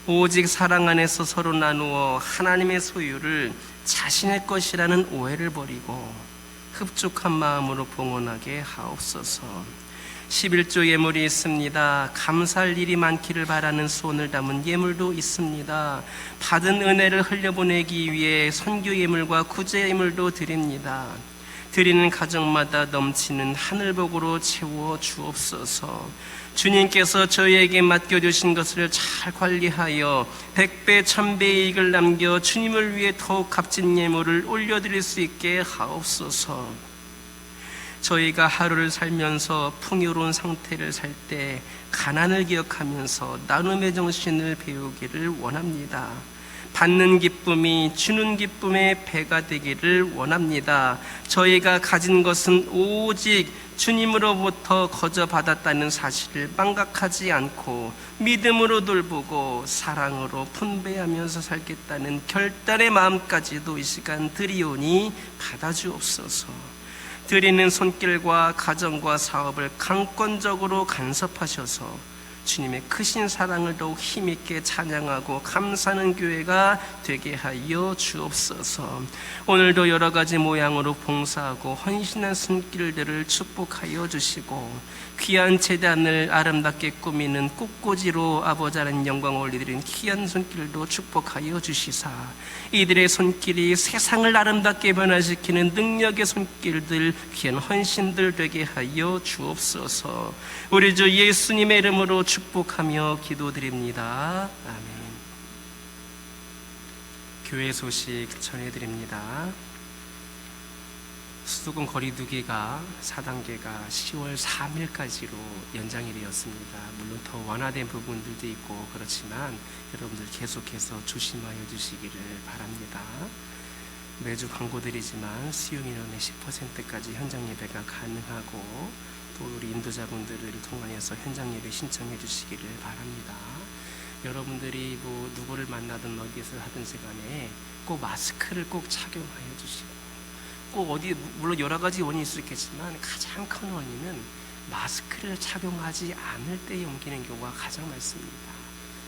오직 사랑 안에서 서로 나누어 하나님의 소유를 자신의 것이라는 오해를 버리고 흡족한 마음으로 봉헌하게 하옵소서. 11조 예물이 있습니다. 감사할 일이 많기를 바라는 소원을 담은 예물도 있습니다. 받은 은혜를 흘려보내기 위해 선교 예물과 구제 예물도 드립니다. 드리는 가정마다 넘치는 하늘복으로 채워 주옵소서. 주님께서 저희에게 맡겨주신 것을 잘 관리하여 100배 1000배의 이익을 남겨 주님을 위해 더욱 값진 예물을 올려드릴 수 있게 하옵소서. 저희가 하루를 살면서 풍요로운 상태를 살 때 가난을 기억하면서 나눔의 정신을 배우기를 원합니다. 받는 기쁨이 주는 기쁨의 배가 되기를 원합니다. 저희가 가진 것은 오직 주님으로부터 거저 받았다는 사실을 망각하지 않고 믿음으로 돌보고 사랑으로 분배하면서 살겠다는 결단의 마음까지도 이 시간 드리오니 받아주옵소서. 드리는 손길과 가정과 사업을 강권적으로 간섭하셔서 주님의 크신 사랑을 더욱 힘있게 찬양하고 감사하는 교회가 되게 하여 주옵소서. 오늘도 여러 가지 모양으로 봉사하고 헌신한 손길들을 축복하여 주시고 귀한 제단을 아름답게 꾸미는 꽃꽂이로 아버지 하나님 영광을 올려드린 귀한 손길도 축복하여 주시사 이들의 손길이 세상을 아름답게 변화시키는 능력의 손길들, 귀한 헌신들 되게 하여 주옵소서. 우리 주 예수님의 이름으로 축복하며 기도드립니다. 아멘. 교회 소식 전해드립니다. 수도권 거리두기가 4단계가 10월 3일까지로 연장이 되었습니다. 물론 더 완화된 부분들도 있고 그렇지만 여러분들 계속해서 조심하여 주시기를 바랍니다. 매주 광고드리지만 수용인원의 10%까지 현장 예배가 가능하고 또 우리 인도자분들을 통하여서 현장 예배 신청해 주시기를 바랍니다. 여러분들이 뭐 누구를 만나든 어디에서 하든지 간에 꼭 마스크를 꼭 착용하여 주시고 꼭 어디 물론 여러 가지 원인이 있을 수 있겠지만 가장 큰 원인은 마스크를 착용하지 않을 때 옮기는 경우가 가장 많습니다.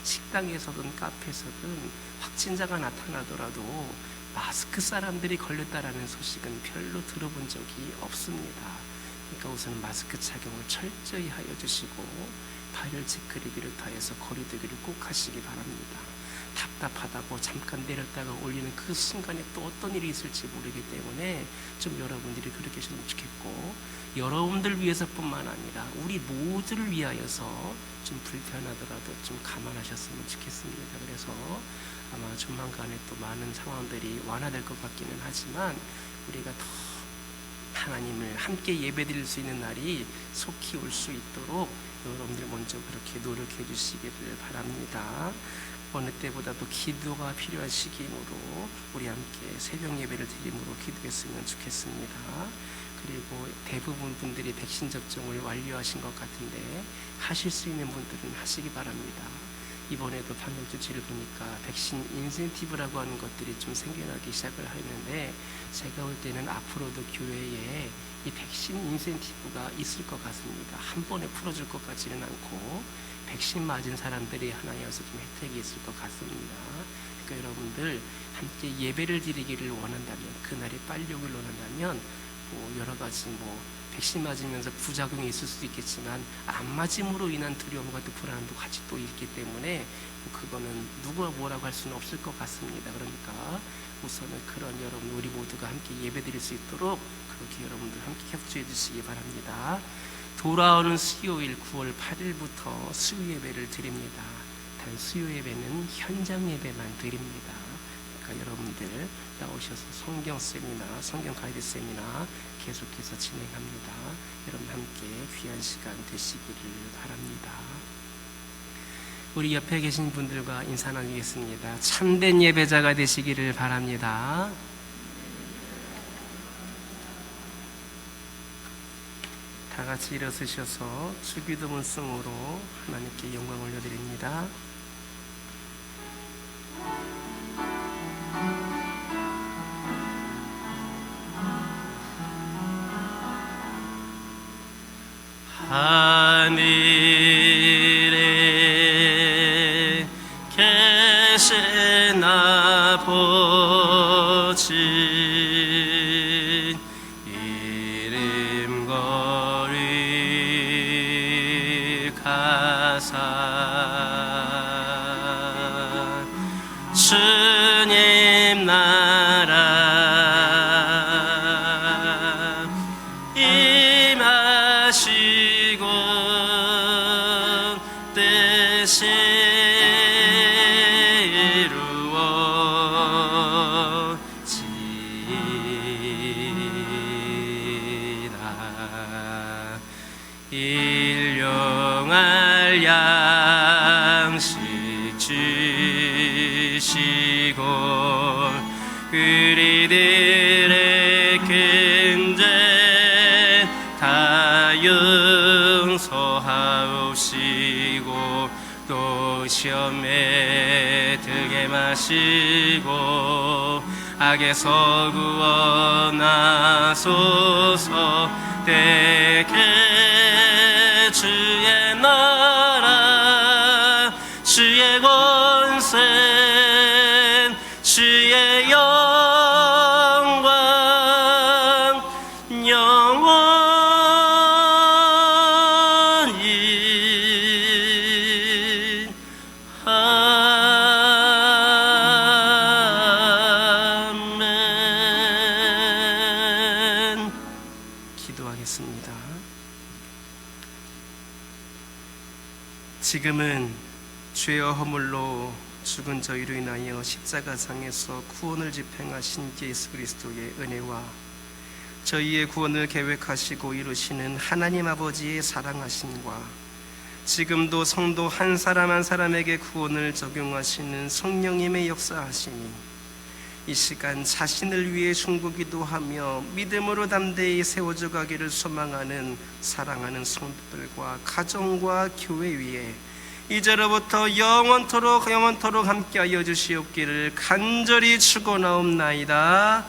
식당에서든 카페에서든 확진자가 나타나더라도 마스크 사람들이 걸렸다라는 소식은 별로 들어본 적이 없습니다. 그러니까 우선 마스크 착용을 철저히 하여 주시고 발열 체크를 비롯하여서 거리두기를 꼭 하시기 바랍니다. 답답하다고 잠깐 내렸다가 올리는 그 순간에 또 어떤 일이 있을지 모르기 때문에 좀 여러분들이 그렇게 했으면 좋겠고 여러분들 위해서뿐만 아니라 우리 모두를 위하여서 좀 불편하더라도 좀 감안하셨으면 좋겠습니다. 그래서 아마 조만간에 또 많은 상황들이 완화될 것 같기는 하지만 우리가 더 하나님을 함께 예배드릴 수 있는 날이 속히 올 수 있도록 여러분들 먼저 그렇게 노력해 주시기를 바랍니다. 어느 때보다도 기도가 필요한 시기이므로 우리 함께 새벽 예배를 드림으로 기도했으면 좋겠습니다. 그리고 대부분 분들이 백신 접종을 완료하신 것 같은데 하실 수 있는 분들은 하시기 바랍니다. 이번에도 방역 조치를 보니까 백신 인센티브라고 하는 것들이 좀 생겨나기 시작을 하는데, 제가 볼 때는 앞으로도 교회에 이 백신 인센티브가 있을 것 같습니다. 한 번에 풀어줄 것 같지는 않고 백신 맞은 사람들이 하나여서 좀 혜택이 있을 것 같습니다. 그러니까 여러분들 함께 예배를 드리기를 원한다면, 그날이 빨리 오길 원한다면 여러 가지 백신 맞으면서 부작용이 있을 수도 있겠지만 안 맞음으로 인한 두려움과 또 불안함도 같이 또 있기 때문에 그거는 누가 뭐라고 할 수는 없을 것 같습니다. 그러니까 우선은 그런 여러분 우리 모두가 함께 예배드릴 수 있도록 그렇게 여러분들 함께 협조해 주시기 바랍니다. 돌아오는 수요일 9월 8일부터 수요 예배를 드립니다. 단 수요 예배는 현장 예배만 드립니다. 그러니까 여러분들 나오셔서 성경 세미나, 성경 가이드 세미나 계속해서 진행합니다. 여러분 함께 귀한 시간 되시기를 바랍니다. 우리 옆에 계신 분들과 인사 나누겠습니다. 참된 예배자가 되시기를 바랍니다. 다 같이 일어서셔서 주기도 문성으로 하나님께 영광 올려드립니다. 하늘에 계신 아버지 이름 거룩하사 주님 나라 임하시고 뜻이 이루어지이다. 일용할 양식 주시고 우리들의 근죄 다 용서하옵시고 또 시험에 들게 마시고 악에서 구원하소서. 때게 주의 나라 주의 권세 주의 영광 영원히 아멘. 기도하겠습니다. 지금은 죄와 허물로 죽은 저희로 인하여 십자가상에서 구원을 집행하신 예수 그리스도의 은혜와 저희의 구원을 계획하시고 이루시는 하나님 아버지의 사랑하심과 지금도 성도 한 사람 한 사람에게 구원을 적용하시는 성령님의 역사하심이 이 시간 자신을 위해 중보기도하며 믿음으로 담대히 세워져 가기를 소망하는 사랑하는 성도들과 가정과 교회 위에 이제로부터 영원토록 함께하여 주시옵기를 간절히 축원하옵나이다.